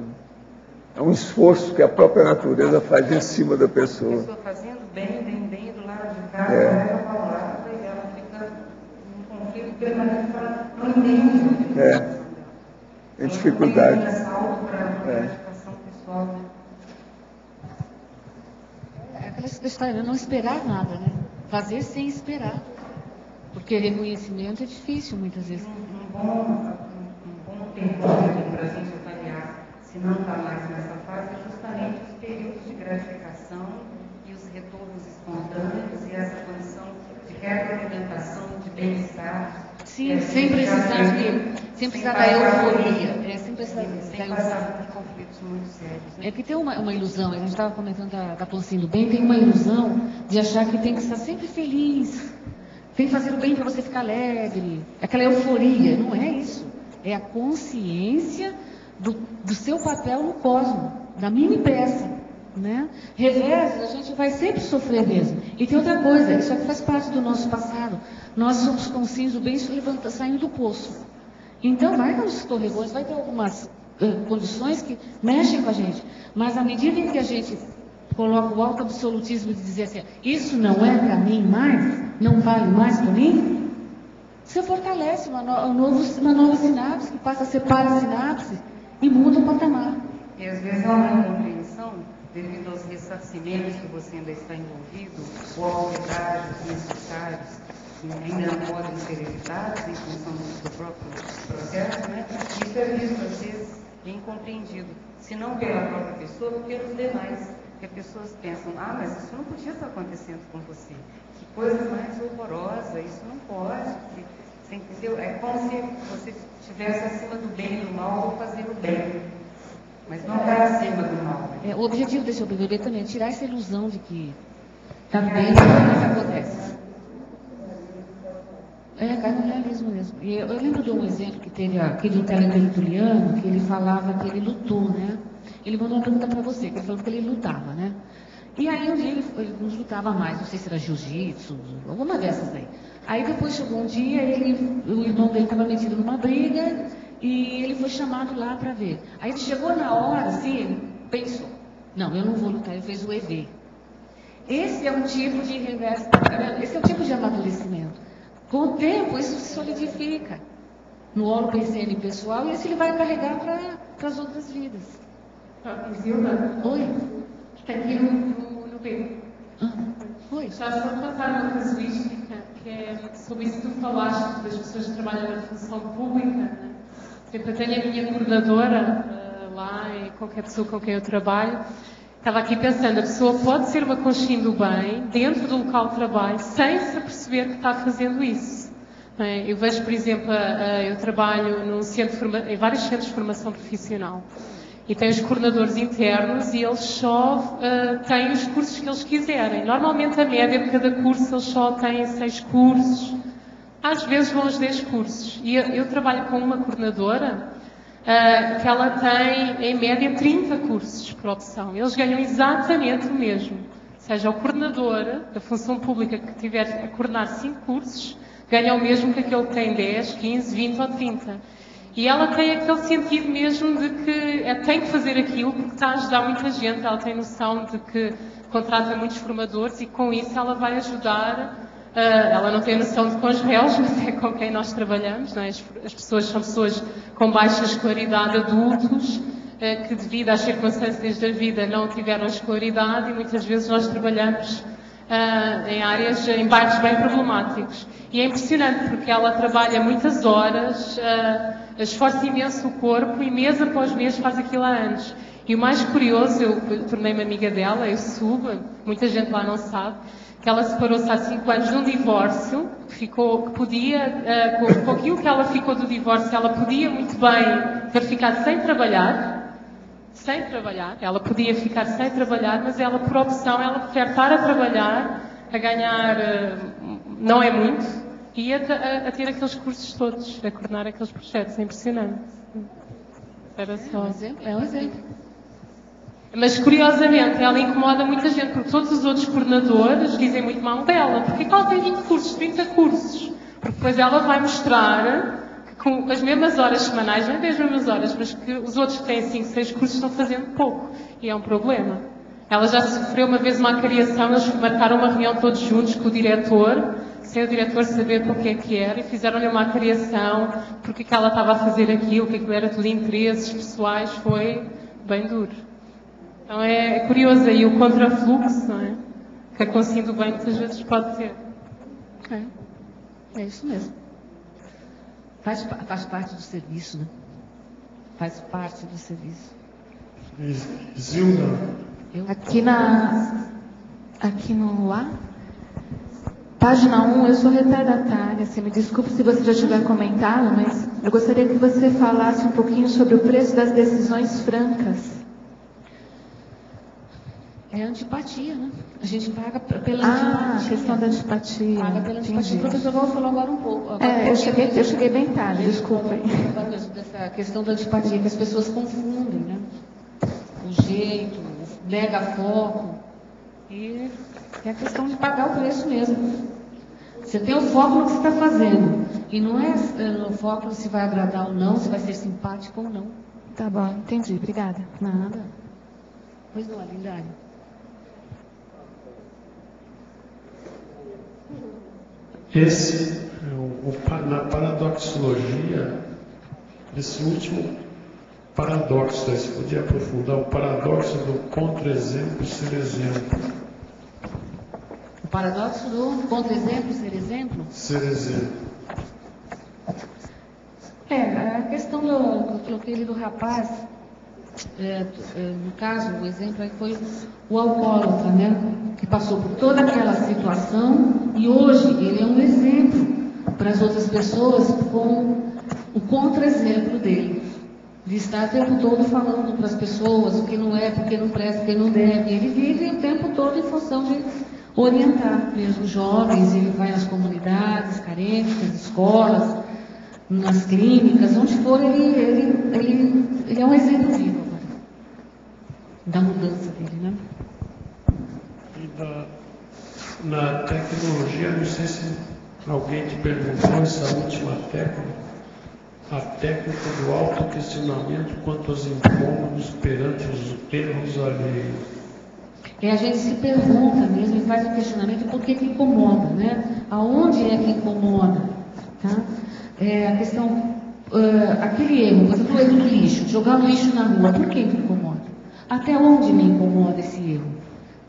É um esforço que a própria natureza faz em cima da pessoa. A pessoa fazendo bem do lado de cá, ela fala, e ela fica num conflito permanente, ela não entende. Tem dificuldade. Tem assalto para a gratificação pessoal, né? É aquela história, não esperar nada, né? Fazer sem esperar. Porque reconhecimento é difícil, muitas vezes. Um bom termômetro para a gente avaliar se não está mais nessa fase é justamente os períodos de gratificação e os retornos espontâneos e essa condição de retroalimentação, de bem-estar. Sim, sem precisar da euforia. Sem passar por conflitos muito sérios. Né? É que tem uma ilusão, a gente estava comentando da consciência do bem, tem uma ilusão de achar que tem que estar sempre feliz. Tem que fazer o bem para você ficar alegre. Aquela euforia. Não é isso. É a consciência do seu papel no cosmos, da mini peça. Né? Reveses, a gente vai sempre sofrer mesmo. E tem outra coisa, isso aqui faz parte do nosso passado. Nós somos conscientes do bem saindo do poço. Então, vai nos escorregões, vai ter algumas condições que mexem com a gente. Mas à medida em que a gente coloca o auto-absolutismo de dizer assim, isso não é para mim mais, não vale mais para mim, você fortalece uma nova sinapse, que passa a ser parasinapse, e muda o patamar. E às vezes há uma incompreensão, devido aos ressarcimentos que você ainda está envolvido, ou aos pedágios necessários, que ainda não podem ser evitados em função do seu próprio processo, né? Isso é visto, às vezes, incompreendido. Se não pela própria pessoa, pelos demais. Porque pessoas pensam, mas isso não podia estar acontecendo com você. Que coisa mais horrorosa, isso não pode. Você entendeu? É como se você estivesse acima do bem e do mal ou fazer o bem. Mas não está acima do mal. O objetivo desse OBBB também é tirar essa ilusão de que está bem, mas acontece. Cai no realismo mesmo. E eu lembro de um exemplo que teve aquele tertuliano, que ele falava que ele lutou, né? Ele mandou uma pergunta para você, que ele falou que ele lutava, né? E aí um dia ele não lutava mais, não sei se era jiu-jitsu, alguma dessas aí. Aí depois chegou um dia, o irmão dele estava metido numa briga e ele foi chamado lá para ver. Aí ele chegou na hora, assim, ele pensou, não, eu não vou lutar, ele fez o EV. Esse é um tipo de reverso, esse é o tipo de amadurecimento. Com o tempo, isso se solidifica no óleo PCN pessoal e isso ele vai carregar para as outras vidas. Zilda? Oi? Está aqui no B. Oi? Já só contar uma casuística, que é sobre isso que tu falaste, das pessoas que trabalham na função pública. Né? Sempre eu tenho a minha coordenadora lá e qualquer pessoa com quem eu trabalho. Estava aqui pensando, a pessoa pode ser uma consciência do bem dentro do local de trabalho sem se aperceber que está fazendo isso. Eu vejo, por exemplo, eu trabalho em vários centros de formação profissional e tenho os coordenadores internos e eles só têm os cursos que eles quiserem. Normalmente a média de cada curso eles só têm 6 cursos, às vezes vão aos 10 cursos. E eu trabalho com uma coordenadora que ela tem, em média, 30 cursos por opção. Eles ganham exatamente o mesmo. Ou seja, o coordenador da função pública que tiver a coordenar 5 cursos, ganha o mesmo que aquele que tem 10, 15, 20 ou 30. E ela tem aquele sentido mesmo de que tem que fazer aquilo porque está a ajudar muita gente. Ela tem noção de que contrata muitos formadores e com isso ela vai ajudar Ela não tem noção de quais réus, mas é com quem nós trabalhamos, não é? As pessoas são pessoas com baixa escolaridade, adultos, que devido às circunstâncias da vida não tiveram escolaridade e muitas vezes nós trabalhamos em bairros bem problemáticos. E é impressionante porque ela trabalha muitas horas, esforça imenso o corpo e mês após mês faz aquilo há anos. E o mais curioso, eu tornei-me amiga dela, eu soube, muita gente lá não sabe, que ela separou-se há 5 anos de um divórcio, que podia, com aquilo que ela ficou do divórcio, ela podia muito bem ter ficado sem trabalhar, ela podia ficar sem trabalhar, mas ela, por opção, ela prefere estar a trabalhar, a ganhar, não é muito, e a ter aqueles cursos todos, a coordenar aqueles projetos, é impressionante. Era só... É um exemplo. Mas, curiosamente, ela incomoda muita gente, porque todos os outros coordenadores dizem muito mal dela. Porque ela tem 20 cursos, 30 cursos. Porque depois ela vai mostrar que com as mesmas horas semanais, não é as mesmas horas, mas que os outros que têm 5, 6 cursos estão fazendo pouco. E é um problema. Ela já sofreu uma vez uma acariação, eles marcaram uma reunião todos juntos com o diretor, sem o diretor saber o que era, e fizeram-lhe uma acariação, porque que ela estava a fazer aquilo, que aquilo era tudo interesses pessoais, foi bem duro. Então é curioso aí o contrafluxo, não é? Que a consciência do bem muitas vezes pode ter. É isso mesmo. Faz parte do serviço, né? Faz parte do serviço. Zilda? Aqui no A, página 1, eu sou retardatária. Você me desculpe se você já tiver comentado, mas eu gostaria que você falasse um pouquinho sobre o preço das decisões francas. É antipatia, né? A gente paga pela antipatia. A questão da antipatia. Paga pela antipatia. O professor Val falou agora um pouco. Eu cheguei bem tarde, desculpa. Dessa questão da antipatia, que as pessoas confundem, né? O jeito, o mega foco. E é a questão de pagar o preço mesmo. Você tem o foco no que você está fazendo. E não é no foco se vai agradar ou não, se vai ser simpático ou não. Tá bom, entendi. Obrigada. Nada. Pois não, Lindário. Na paradoxologia, esse último paradoxo, você podia aprofundar o paradoxo do contra-exemplo ser exemplo. O paradoxo do contra-exemplo ser exemplo? Ser exemplo. A questão do rapaz, no caso, o exemplo aí foi o alcoólatra, né? Que passou por toda aquela situação e hoje ele é um exemplo para as outras pessoas com o contra-exemplo dele. De estar o tempo todo falando para as pessoas o que não é, porque não presta, porque não deve. Ele vive o tempo todo em função de orientar mesmo os jovens, ele vai nas comunidades carentes, nas escolas, nas clínicas, onde for, ele é um exemplo vivo agora, da mudança dele, né? E na tecnologia, não sei se alguém te perguntou essa última técnica, a técnica do autoquestionamento quanto aos incômodos perante os erros alheios. A gente se pergunta mesmo e faz o questionamento por que incomoda, né? Aonde é que incomoda? Tá? A questão, aquele erro, por exemplo, o erro do lixo, jogar o lixo na rua, por que incomoda? Até onde me incomoda esse erro?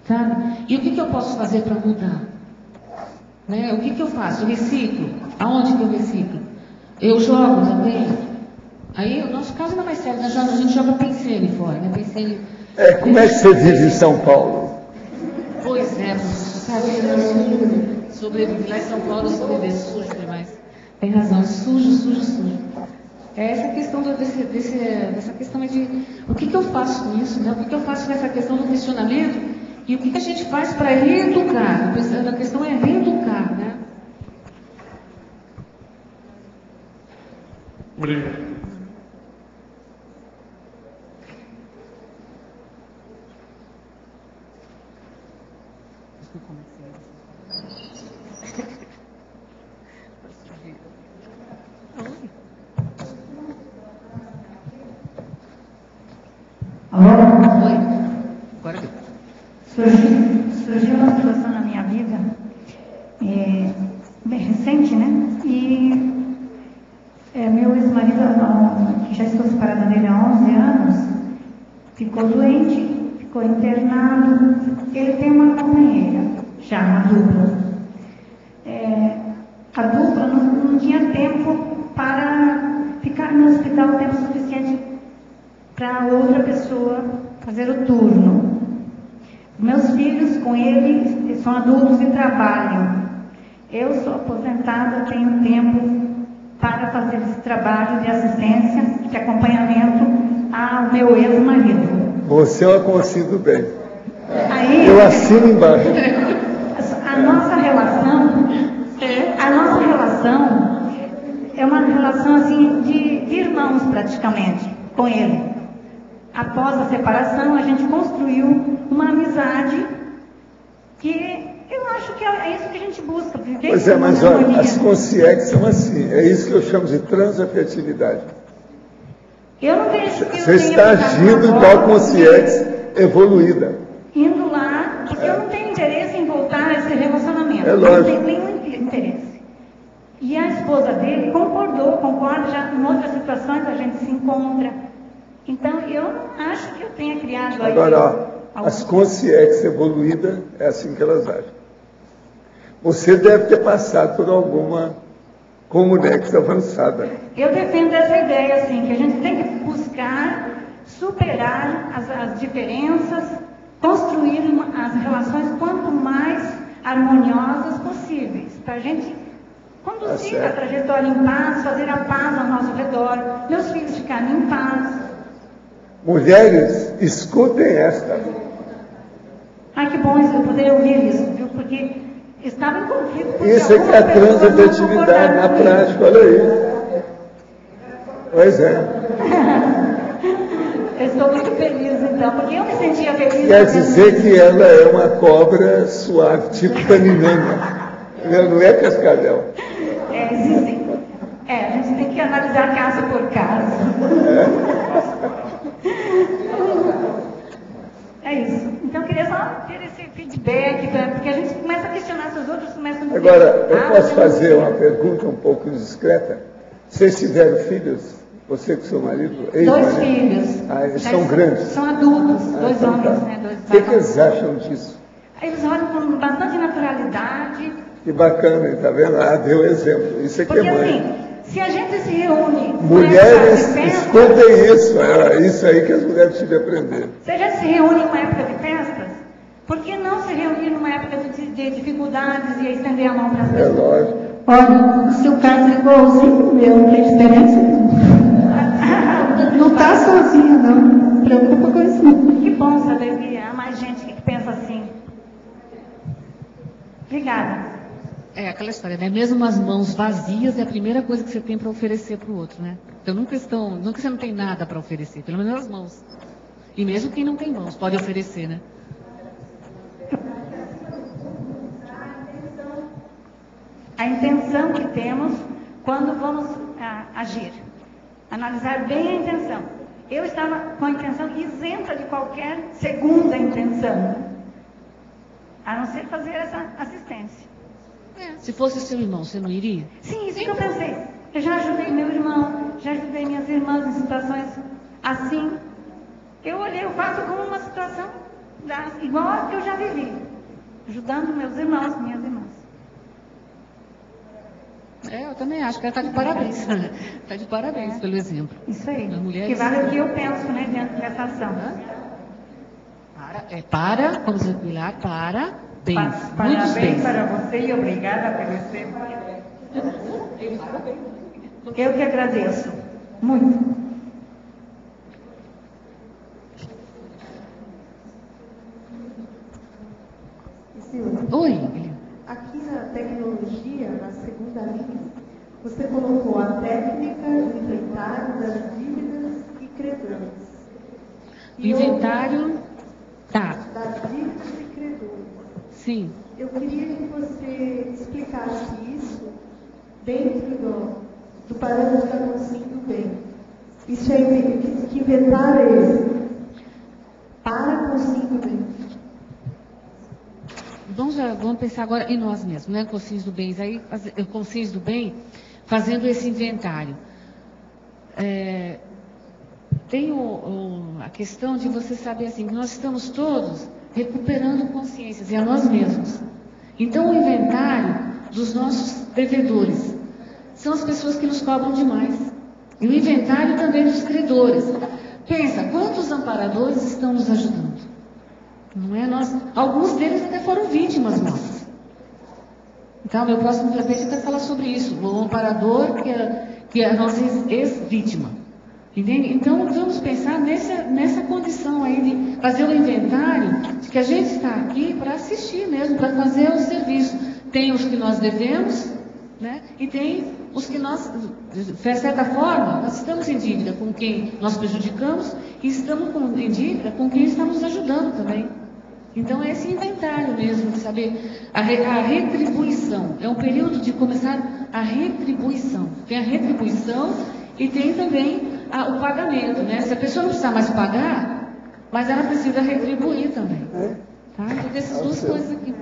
Sabe? E o que eu posso fazer para mudar? Né? O que eu faço? Eu reciclo. Aonde que eu reciclo? Eu jogo também. Aí o nosso caso não é mais sério, a gente joga pensene fora, né? Pensene. Como é que você vive em São Paulo? Pois é, sobreviver lá em São Paulo, sobreviver sujo demais. Tem razão, sujo. Essa questão dessa questão de o que eu faço com isso, né? O que eu faço nessa questão do questionamento e o que a gente faz para reeducar. A questão é reeducar, né? Obrigado. Surgiu uma situação na minha vida bem recente, né? E meu ex-marido, que já estou separada dele há 11 anos, ficou doente, ficou internado. Ele tem uma companheira, já uma dupla. A dupla não tinha tempo para ficar no hospital o tempo suficiente para outra pessoa fazer o turno. Meus filhos com ele são adultos e trabalham. Eu sou aposentada, tenho tempo para fazer esse trabalho de assistência, de acompanhamento ao meu ex-marido. Você eu aconselho bem. Aí, eu assino embaixo. A nossa relação é uma relação assim de irmãos praticamente com ele. Após a separação, a gente construiu uma amizade que eu acho que é isso que a gente busca, viver. Pois mas olha, as consciex são assim, é isso que eu chamo de transafetividade. Eu não vejo que você está agindo igual consciex evoluída. Indo lá, porque eu não tenho interesse em voltar a esse relacionamento. É lógico. Não tenho nenhum interesse. E a esposa dele concorda, já em outras situações a gente se encontra. Então, eu não acho que eu tenha criado aí... Agora, as consciex evoluídas, é assim que elas agem. Você deve ter passado por alguma comunex avançada. Eu defendo essa ideia, assim, que a gente tem que buscar superar as diferenças, construir as relações quanto mais harmoniosas possíveis, para a gente conduzir a trajetória em paz, fazer a paz ao nosso redor, meus filhos ficarem em paz. Mulheres, escutem esta. Ai, que bom eu poder ouvir isso, viu? Porque estava em conflito. Isso é que é a transafetividade na prática, olha aí. Pois é. Eu estou muito feliz, então, porque eu me sentia feliz. Quer dizer que ela é uma cobra suave, tipo caninana. Não é cascavel. Existem. A gente tem que analisar caso por caso. É isso. Então, eu queria só ter esse feedback, porque a gente começa a questionar se os outros começam a dizer... Agora, eu posso fazer uma pergunta um pouco indiscreta? Vocês tiveram filhos? Você com seu marido? 2 filhos. Eles são grandes? São adultos, 2 homens, né? 2 o que eles acham disso? Eles olham com bastante naturalidade. Que bacana, está vendo? Deu exemplo. Isso é que é mãe. Porque assim, se a gente se reúne... Mulheres, escutem isso. É isso aí que as mulheres precisam aprender. Se a gente se reúne em uma época de festas, por que não se reunir numa época de dificuldades e estender a mão para as pessoas? É lógico. Olha, o seu caso é igualzinho o meu, não tem diferença. Não está sozinha, não. Não se preocupa com isso. Que bom saber que há mais gente que pensa assim. Obrigada. É aquela história, né? Mesmo as mãos vazias é a primeira coisa que você tem para oferecer para o outro, né? Então nunca você não tem nada para oferecer, pelo menos as mãos. E mesmo quem não tem mãos pode oferecer, né? A intenção que temos quando vamos agir. Analisar bem a intenção. Eu estava com a intenção isenta de qualquer segunda intenção, a não ser fazer essa assistência. Se fosse seu irmão, você não iria? Sim, isso que eu pensei. Eu já ajudei meu irmão, já ajudei minhas irmãs em situações assim. Eu faço como uma situação igual a que eu já vivi, ajudando meus irmãos, minhas irmãs. Eu também acho que ela está de parabéns. Está de parabéns pelo exemplo. Isso aí. Mulheres... Que vale o que eu penso, né, diante dessa ação. Vamos recuar, parabéns. Parabéns para você e obrigada pelo exemplo. Eu que agradeço. Muito. Oi. Aqui na tecnologia, na segunda linha, você colocou a técnica do inventário das dívidas e credores. Inventário, das dívidas e credores. Sim. Eu queria que você explicasse isso dentro do parâmetro da consciência do bem. Isso é que inventário é esse? Para a consciência do bem. Vamos vamos pensar agora em nós mesmos, né? Consciência do bem. Aí, consciência do bem, fazendo esse inventário. Tem a questão de você saber assim, que nós estamos todos recuperando consciências, e a nós mesmos. Então, o inventário dos nossos devedores são as pessoas que nos cobram demais. E o inventário também dos credores. Pensa, quantos amparadores estão nos ajudando? Não é nós? Alguns deles até foram vítimas nossas. Então, meu próximo verbete vai falar sobre isso. O amparador que é a nossa ex-vítima. Entende? Então, vamos pensar nessa condição aí de fazer o inventário de que a gente está aqui para assistir mesmo, para fazer o serviço. Tem os que nós devemos, né? E tem os que nós, de certa forma, nós estamos em dívida com quem nós prejudicamos e estamos em dívida com quem está nos ajudando também. Então, é esse inventário mesmo, de saber a retribuição. É um período de começar a retribuição. Tem a retribuição e tem também o pagamento, né? Se a pessoa não precisa mais pagar, mas ela precisa retribuir também. Tá? Então, tem essas duas coisas aqui.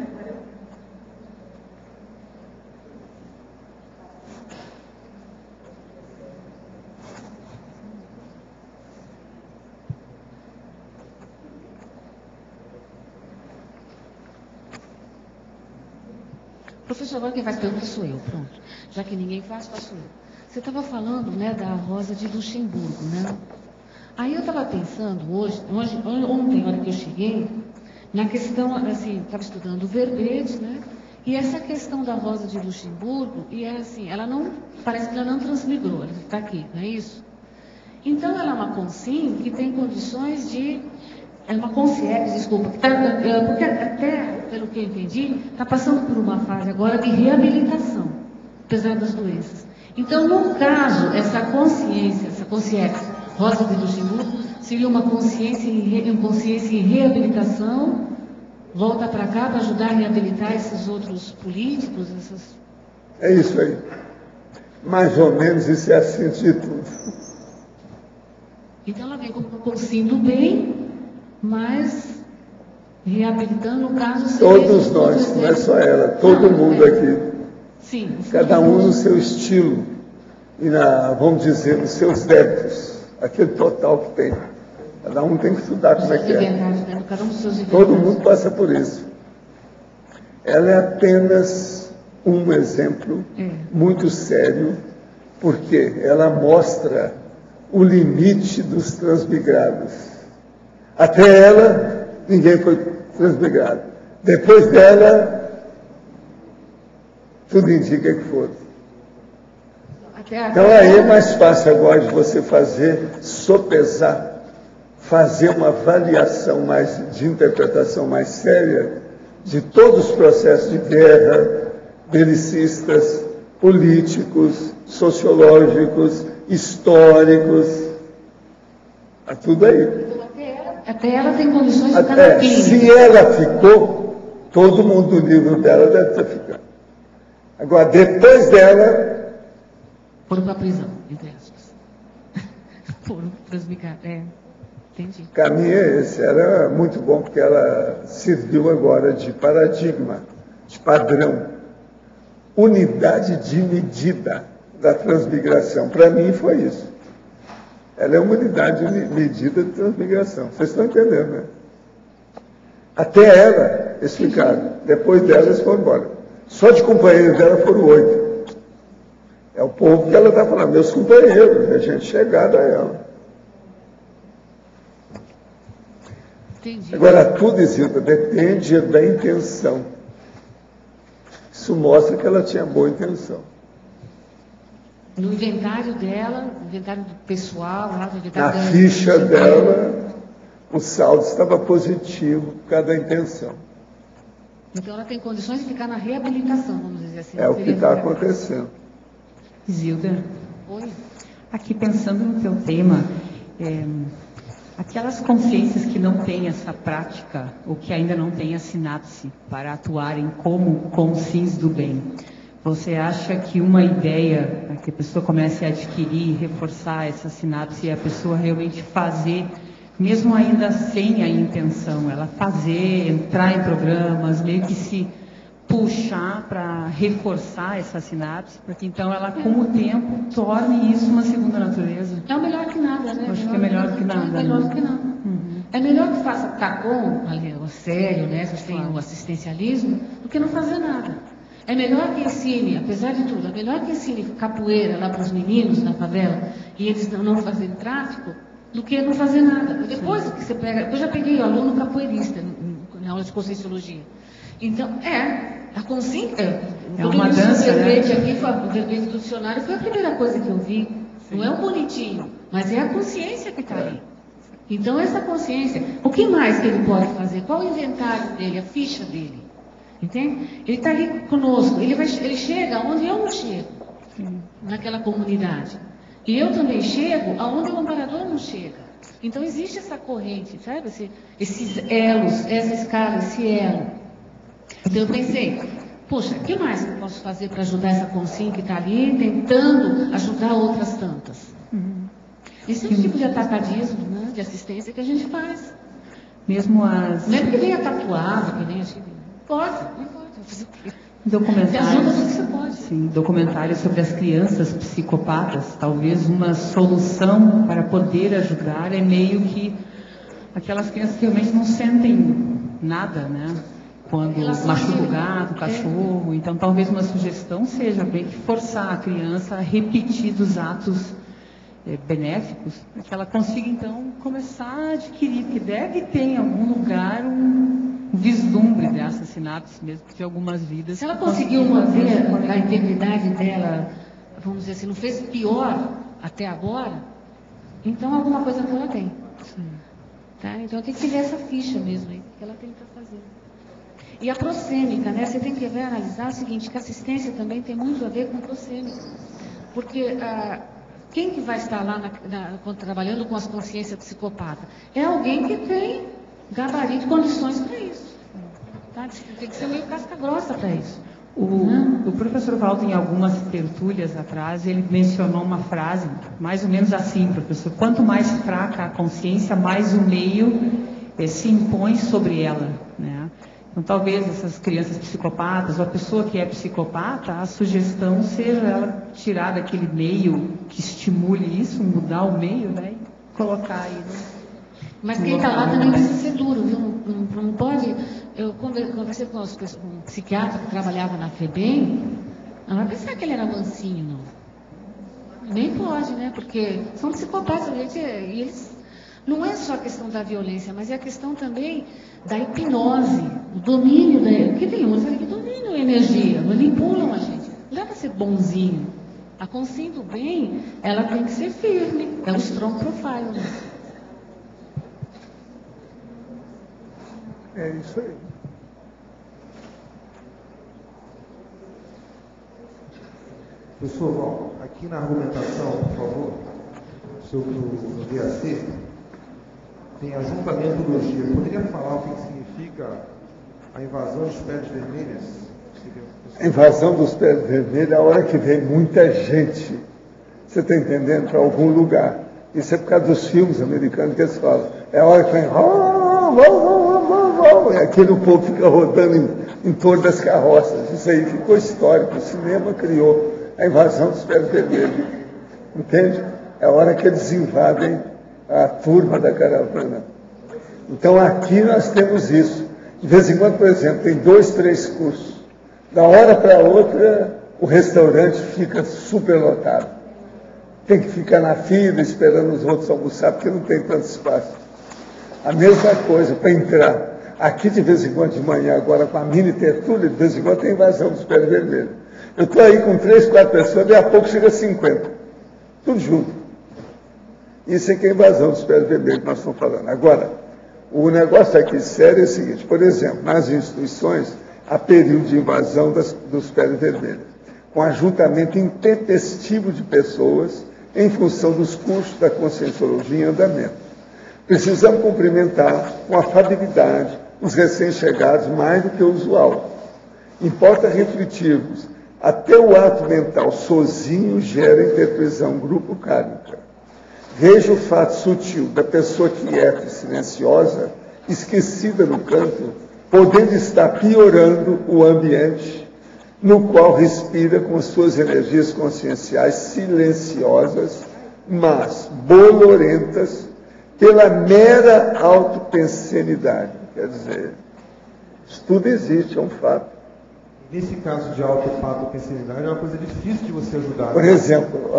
Professor, agora quem faz pergunta sou eu, pronto. Já que ninguém faz, faço eu. Você estava falando, né, da Rosa de Luxemburgo, né? Aí eu estava pensando ontem, na hora que eu cheguei, na questão, assim, estava estudando o verbete, né? E essa questão da Rosa de Luxemburgo, e é assim, parece que ela não transmigrou, ela está aqui, não é isso? Então ela é uma consim que tem condições de... É uma consciência, desculpa, porque até, pelo que eu entendi, está passando por uma fase agora de reabilitação, apesar das doenças. Então, no caso, essa consciência, Rosa de Luxemburgo, seria uma consciência em reabilitação, volta para cá para ajudar a reabilitar esses outros políticos, É isso aí. Mais ou menos isso é assim de tudo. Então, ela vem como consciência do bem, mas reabilitando o caso... Todos nós, não é só ela, todo mundo aqui. Sim. Cada um no seu estilo e, vamos dizer, nos seus débitos, aquele total que tem. Cada um tem que estudar como é que é. Todo mundo passa por isso. Ela é apenas um exemplo muito sério, porque ela mostra o limite dos transmigrados. Até ela, ninguém foi transmigrado. Depois dela, tudo indica que foram. Então aí é mais fácil agora de você sopesar, fazer uma avaliação de interpretação mais séria de todos os processos de guerra, belicistas, políticos, sociológicos, históricos, tudo aí. Até ela tem condições de ficar na clínica. Se ela ficou, todo mundo do livro dela deve ter ficado. Agora, depois dela... Foram para a prisão, entre aspas. Foram transmigrados. Entendi. O caminho é esse. Era muito bom, porque ela serviu agora de paradigma, de padrão. Unidade de medida da transmigração. Para mim foi isso. Ela é uma unidade de medida de transmigração. Vocês estão entendendo, né? Até ela, eles ficaram. Depois dela, eles foram embora. Só de companheiros dela foram 8. É o povo que ela está falando, meus companheiros, a gente chegada a ela. Entendi. Agora, tudo, Isilda, depende da intenção. Isso mostra que ela tinha boa intenção. No inventário dela, no inventário pessoal, lá no inventário na ficha dela, o saldo estava positivo por causa da intenção. Então ela tem condições de ficar na reabilitação, vamos dizer assim. É o que está acontecendo. Zilda, oi. Aqui pensando no teu tema, aquelas consciências que não têm essa prática, ou que ainda não têm a sinapse para atuarem como consciências do bem, você acha que uma ideia, que a pessoa comece a adquirir, reforçar essa sinapse e a pessoa realmente fazer, mesmo ainda sem a intenção, ela fazer, entrar em programas, meio que se puxar para reforçar essa sinapse, para que então ela, com o tempo, torne isso uma segunda natureza. É o melhor que nada, né? Acho que é melhor do que nada. É melhor do que nada. É melhor que faça TACOM, o sério, né? Se tem o assistencialismo, do que não fazer nada. É melhor que ensine, apesar de tudo, é melhor que ensine capoeira lá para os meninos na favela e eles não fazerem tráfico, do que não fazer nada. Depois que você pega, eu já peguei aluno capoeirista na aula de conscienciologia. Então, a consciência. É uma dança, né? O verbete do dicionário foi a primeira coisa que eu vi. Sim. Não é o bonitinho, mas é a consciência que está ali. Então, essa consciência, o que mais que ele pode fazer? Qual o inventário dele, a ficha dele? Entende? Ele está ali conosco, ele chega onde eu não chego, naquela comunidade. E eu também chego aonde o amparador não chega. Então, existe essa corrente, sabe? Esses elos, essa escala, esse elo. Então, eu pensei, poxa, o que mais que eu posso fazer para ajudar essa consciência que está ali, tentando ajudar outras tantas? Esse é o tipo de atacadismo, né, de assistência que a gente faz. Mesmo as... Não é porque venha tatuado, que nem a gente... Pode, não pode. Fazer o quê? Documentários, você ajuda tudo que você pode. Sim, documentários sobre as crianças psicopatas. Talvez uma solução para poder ajudar é meio que aquelas crianças que realmente não sentem nada, né? Quando machuca o gato, o cachorro. Então, talvez uma sugestão seja bem que forçar a criança a repetir dos atos benéficos, para que ela consiga, então, começar a adquirir, porque deve ter em algum lugar um vislumbre dessas sinapses mesmo, de algumas vidas. Se ela conseguiu manter a integridade dela, vamos dizer assim, não fez pior até agora, então alguma coisa que ela tem. Tá? Então tem que ver essa ficha mesmo aí, que ela tem que fazer. E a prosêmica, né? Você tem que ver, analisar o seguinte, que a assistência também tem muito a ver com prosêmica. Porque quem que vai estar lá trabalhando com as consciências psicopatas? É alguém que tem gabarito, condições para isso. Tá? Tem que ser meio casca grossa para isso. O professor Walter, em algumas tertúlias atrás, ele mencionou uma frase, mais ou menos assim, professor: quanto mais fraca a consciência, mais o meio se impõe sobre ela, né? Então, talvez essas crianças psicopatas, ou a pessoa que é psicopata, a sugestão seja ela tirar daquele meio que estimule isso, mudar o meio, né? E colocar aí. Mas quem está lá também precisa ser duro, viu? Não pode. Eu conversei com um psiquiatra que trabalhava na FEBEM, não vai pensar que ele era mansinho, não. Nem pode, né? Porque são psicopatas, e eles. Não é só a questão da violência, mas é a questão também da hipnose, o domínio da... Porque tem uns que dominam a energia, manipulam a gente. Não dá para ser bonzinho. A consciência do bem, ela tem que ser firme. É o strong profile, né? É isso aí. Professor Val, aqui na argumentação, por favor, sobre o DAC, tem ajuntamentoologia. Poderia falar o que significa a invasão dos pés vermelhos? A invasão dos pés vermelhos é a hora que vem muita gente, você está entendendo, para algum lugar. Isso é por causa dos filmes americanos que eles falam. É a hora que vem... E aquele o povo fica rodando em torno das carroças. Isso aí ficou histórico. O cinema criou a invasão dos pés vermelhos. Entende? É a hora que eles invadem a turma da caravana. Então aqui nós temos isso. De vez em quando, por exemplo, tem 2, 3 cursos. Da hora para outra, o restaurante fica superlotado. Tem que ficar na fila esperando os outros almoçar, porque não tem tanto espaço. A mesma coisa para entrar. Aqui, de vez em quando, de manhã, agora com a mini tertúlia, de vez em quando tem invasão dos pés vermelhos. Eu estou aí com 3, 4 pessoas, daqui a pouco chega a 50. Tudo junto. Isso é que é a invasão dos pés vermelhos que nós estamos falando. Agora, o negócio aqui sério é o seguinte: por exemplo, nas instituições, há período de invasão dos pés vermelhos, com ajuntamento intempestivo de pessoas em função dos cursos da conscienciologia em andamento. Precisamos cumprimentar com afabilidade os recém-chegados mais do que o usual. Importa refletirmos, até o ato mental sozinho gera interpretação grupo kármica. Veja o fato sutil da pessoa quieta e silenciosa, esquecida no canto, podendo estar piorando o ambiente no qual respira com suas energias conscienciais silenciosas, mas bolorentas, pela mera autopensenidade. Quer dizer, isso tudo existe, é um fato. Nesse caso de autopensenidade, é uma coisa difícil de você ajudar. Por exemplo,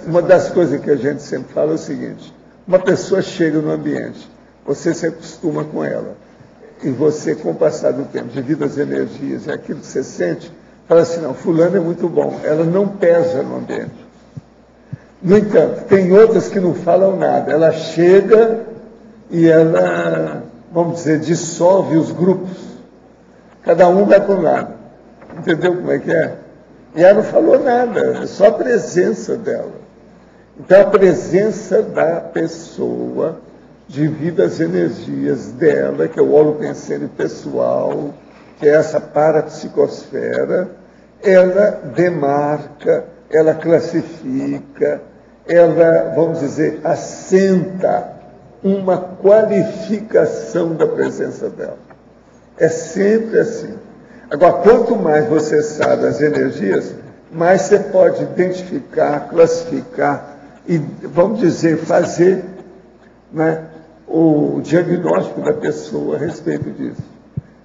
uma das coisas que a gente sempre fala é o seguinte: uma pessoa chega no ambiente, você se acostuma com ela, e você, com o passar do tempo, devido às energias e aquilo que você sente, fala assim, não, fulano é muito bom, ela não pesa no ambiente. No entanto, tem outras que não falam nada, ela chega e ela, vamos dizer, dissolve os grupos. Cada um vai para um lado. Entendeu como é que é? E ela não falou nada, é só a presença dela. Então, a presença da pessoa, devido às energias dela, que é o holopensene pessoal, que é essa parapsicosfera, ela demarca, ela classifica, ela, vamos dizer, assenta uma qualificação da presença dela. É sempre assim. Agora, quanto mais você sabe as energias, mais você pode identificar, classificar e, vamos dizer, fazer, né, o diagnóstico da pessoa a respeito disso.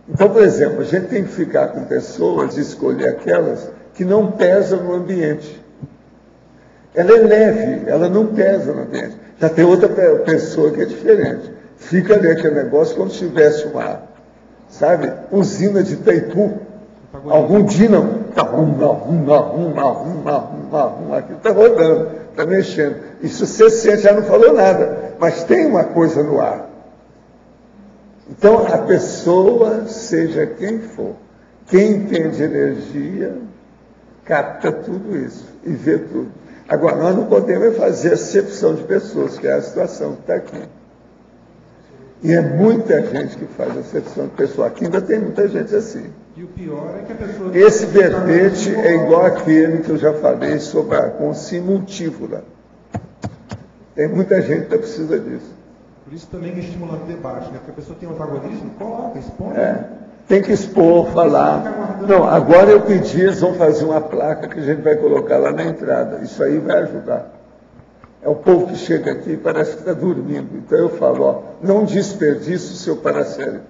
Então, por exemplo, a gente tem que ficar com pessoas e escolher aquelas que não pesam no ambiente. Ela é leve, ela não pesa no ambiente. Já tem outra pessoa que é diferente. Fica ali aquele negócio como se tivesse uma, sabe, usina de Itaipu. Algum dínamo, aqui está rodando, está mexendo. Isso você sente, já não falou nada, mas tem uma coisa no ar. Então, a pessoa, seja quem for, quem entende energia, capta tudo isso e vê tudo. Agora, nós não podemos fazer acepção de pessoas, que é a situação que está aqui. E é muita gente que faz acepção de pessoa. Aqui ainda tem muita gente assim. E o pior é que a pessoa... Esse verbete é igual aquele que eu já falei sobre a consciência multívola. Tem muita gente que precisa disso. Por isso também que é estimulando o debate, né? Porque a pessoa tem antagonismo, coloca, expõe. Tem que expor, falar. Não, agora eu pedi, eles vão fazer uma placa que a gente vai colocar lá na entrada. Isso aí vai ajudar. É o povo que chega aqui e parece que está dormindo. Então eu falo, ó, não desperdice o seu paracérebro.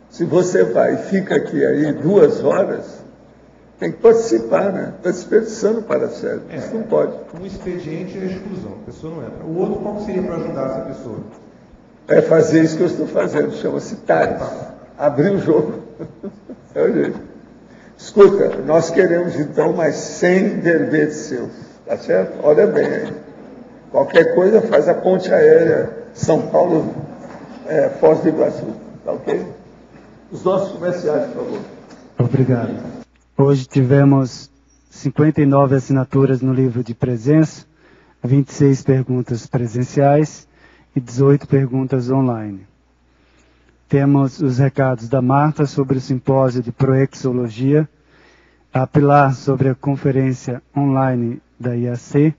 Se você vai e fica aqui aí 2 horas, tem que participar, né? Está desperdiçando o paracérebro. Isso não pode. Um expediente é a exclusão, a pessoa não entra. O outro, qual seria para ajudar essa pessoa? É fazer isso que eu estou fazendo, chama-se TARES. Abrir o jogo. É o jeito. Escuta, nós queremos então mais 100 verbetes seus, tá certo? Olha bem aí. Qualquer coisa faz a ponte aérea São Paulo, Foz do Iguaçu, tá ok? Os nossos comerciais, por favor. Obrigado. Hoje tivemos 59 assinaturas no livro de presença, 26 perguntas presenciais e 18 perguntas online. Temos os recados da Marta sobre o simpósio de proexologia, a Pilar sobre a conferência online da IAC,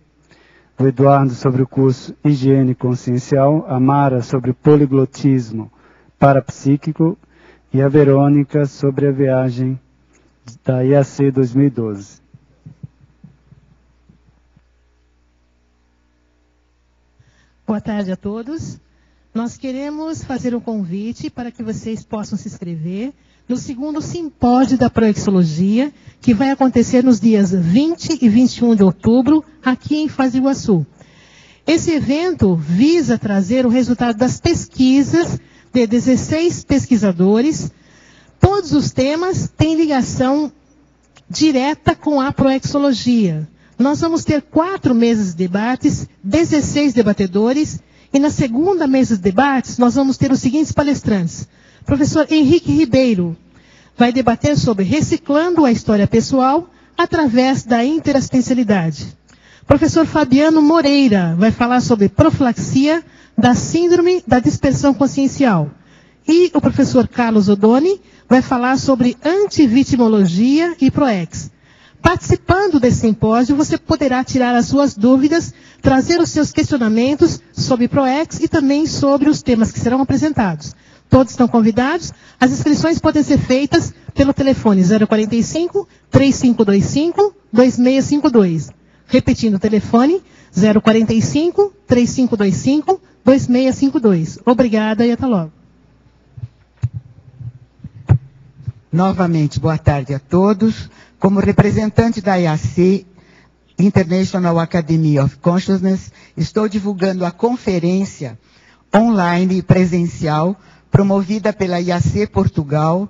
o Eduardo sobre o curso Higiene Consciencial, a Mara sobre poliglotismo parapsíquico e a Verônica sobre a viagem da IAC 2012. Boa tarde a todos. Nós queremos fazer um convite para que vocês possam se inscrever no 2º simpósio da proexologia, que vai acontecer nos dias 20 e 21 de outubro, aqui em Foz do Iguaçu. Esse evento visa trazer o resultado das pesquisas de 16 pesquisadores. Todos os temas têm ligação direta com a proexologia. Nós vamos ter 4 mesas de debates, 16 debatedores, e na segunda mesa de debates nós vamos ter os seguintes palestrantes. Professor Henrique Ribeiro vai debater sobre reciclando a história pessoal através da interassistencialidade. Professor Fabiano Moreira vai falar sobre profilaxia da síndrome da dispersão consciencial. E o professor Carlos Odoni vai falar sobre antivitimologia e PROEX. Participando desse simpósio, você poderá tirar as suas dúvidas, trazer os seus questionamentos sobre PROEX e também sobre os temas que serão apresentados. Todos estão convidados. As inscrições podem ser feitas pelo telefone 045 3525 2652. Repetindo o telefone 045 3525 2652. Obrigada e até logo. Novamente, boa tarde a todos. Como representante da IAC, International Academy of Consciousness, estou divulgando a conferência online e presencial promovida pela IAC Portugal,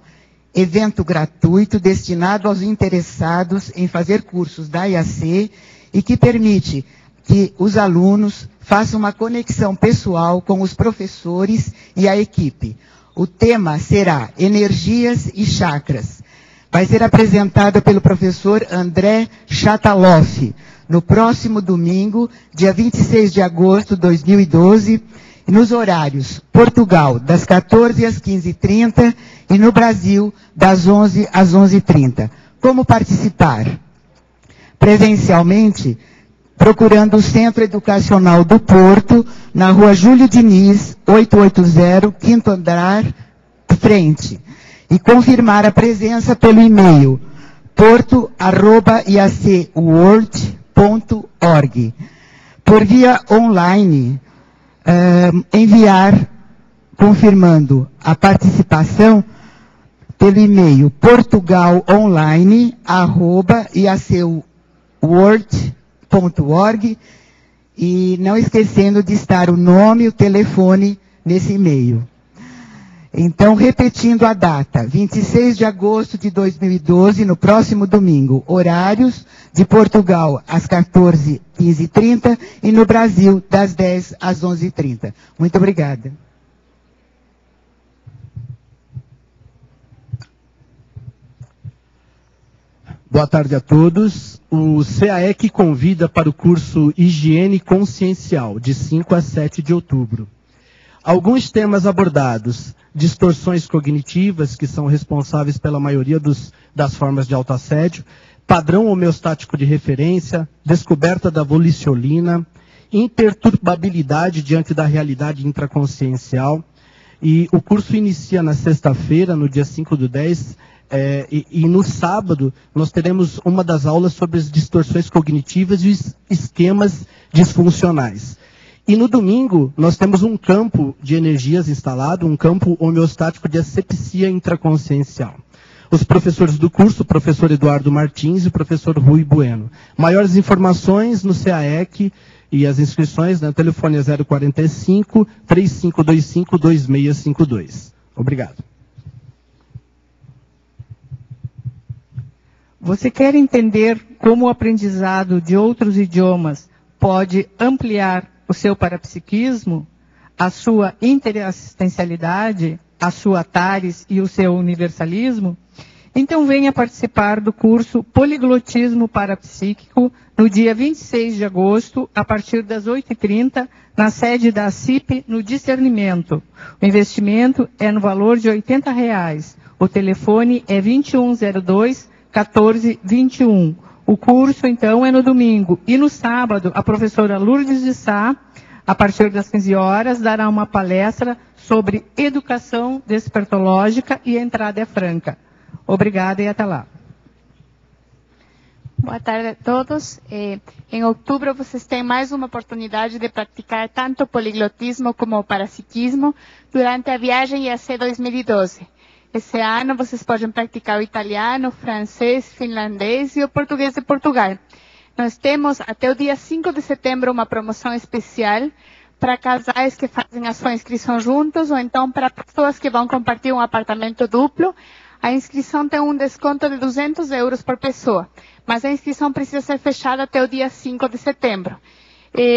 evento gratuito destinado aos interessados em fazer cursos da IAC e que permite que os alunos façam uma conexão pessoal com os professores e a equipe. O tema será Energias e Chakras. Vai ser apresentada pelo professor André Chataloff, no próximo domingo, dia 26 de agosto de 2012, nos horários Portugal, das 14 às 15h30 e no Brasil, das 11 às 11h30. Como participar? Presencialmente, procurando o Centro Educacional do Porto, na Rua Júlio Diniz, 880, quinto andar, frente. E confirmar a presença pelo e-mail porto@iacworld.org. Por via online, enviar, confirmando a participação pelo e-mail portugalonline@iacworld.org e não esquecendo de estar o nome e o telefone nesse e-mail. Então, repetindo a data, 26 de agosto de 2012, no próximo domingo, horários de Portugal às 14h, 15h30 e no Brasil das 10 às 11h30. Muito obrigada. Boa tarde a todos. O CAEC convida para o curso Higiene Consciencial, de 5 a 7 de outubro. Alguns temas abordados: distorções cognitivas, que são responsáveis pela maioria das formas de autoassédio, padrão homeostático de referência, descoberta da volicionina, imperturbabilidade diante da realidade intraconsciencial. E o curso inicia na sexta-feira, no dia 5/10, e no sábado nós teremos uma das aulas sobre as distorções cognitivas e os esquemas disfuncionais. E no domingo, nós temos um campo de energias instalado, um campo homeostático de asepsia intraconsciencial. Os professores do curso, o professor Eduardo Martins e o professor Rui Bueno. Maiores informações no CAEC e as inscrições, né? O telefone é 045 3525 2652. Obrigado. Você quer entender como o aprendizado de outros idiomas pode ampliar o seu parapsiquismo, a sua interassistencialidade, a sua TARES e o seu universalismo? Então venha participar do curso Poliglotismo Parapsíquico no dia 26 de agosto, a partir das 8h30, na sede da CIP, no Discernimento. O investimento é no valor de R$ 80. O telefone é 2102-1421. O curso, então, é no domingo. E no sábado, a professora Lourdes de Sá, a partir das 15 horas, dará uma palestra sobre educação despertológica e a entrada é franca. Obrigada e até lá. Boa tarde a todos. Em outubro, vocês têm mais uma oportunidade de praticar tanto poliglotismo como o parapsiquismo durante a viagem IAC 2012. Esse ano vocês podem praticar o italiano, o francês, finlandês e o português de Portugal. Nós temos até o dia 5 de setembro uma promoção especial para casais que fazem a sua inscrição juntos ou então para pessoas que vão compartilhar um apartamento duplo. A inscrição tem um desconto de €200 por pessoa, mas a inscrição precisa ser fechada até o dia 5 de setembro.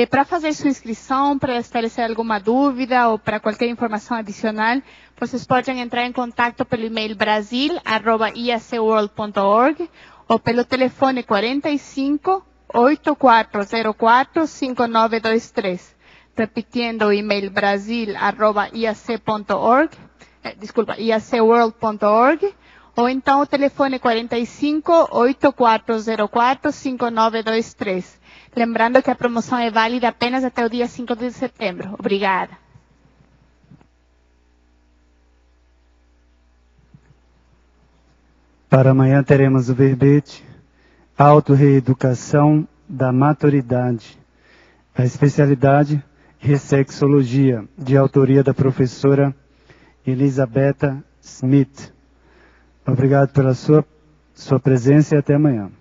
Para fazer sua inscrição, para esclarecer alguma dúvida ou para qualquer informação adicional, vocês podem entrar em contato pelo e-mail brasil@iacworld.org ou pelo telefone 45 8404 5923. Repetindo o e-mail iacworld.org, ou então o telefone 45 8404 5923. Lembrando que a promoção é válida apenas até o dia 5 de setembro. Obrigada. Para amanhã teremos o verbete Autorreeducação da Maturidade. A especialidade Ressexologia, de autoria da professora Elisabetta Smith. Obrigado pela sua presença e até amanhã.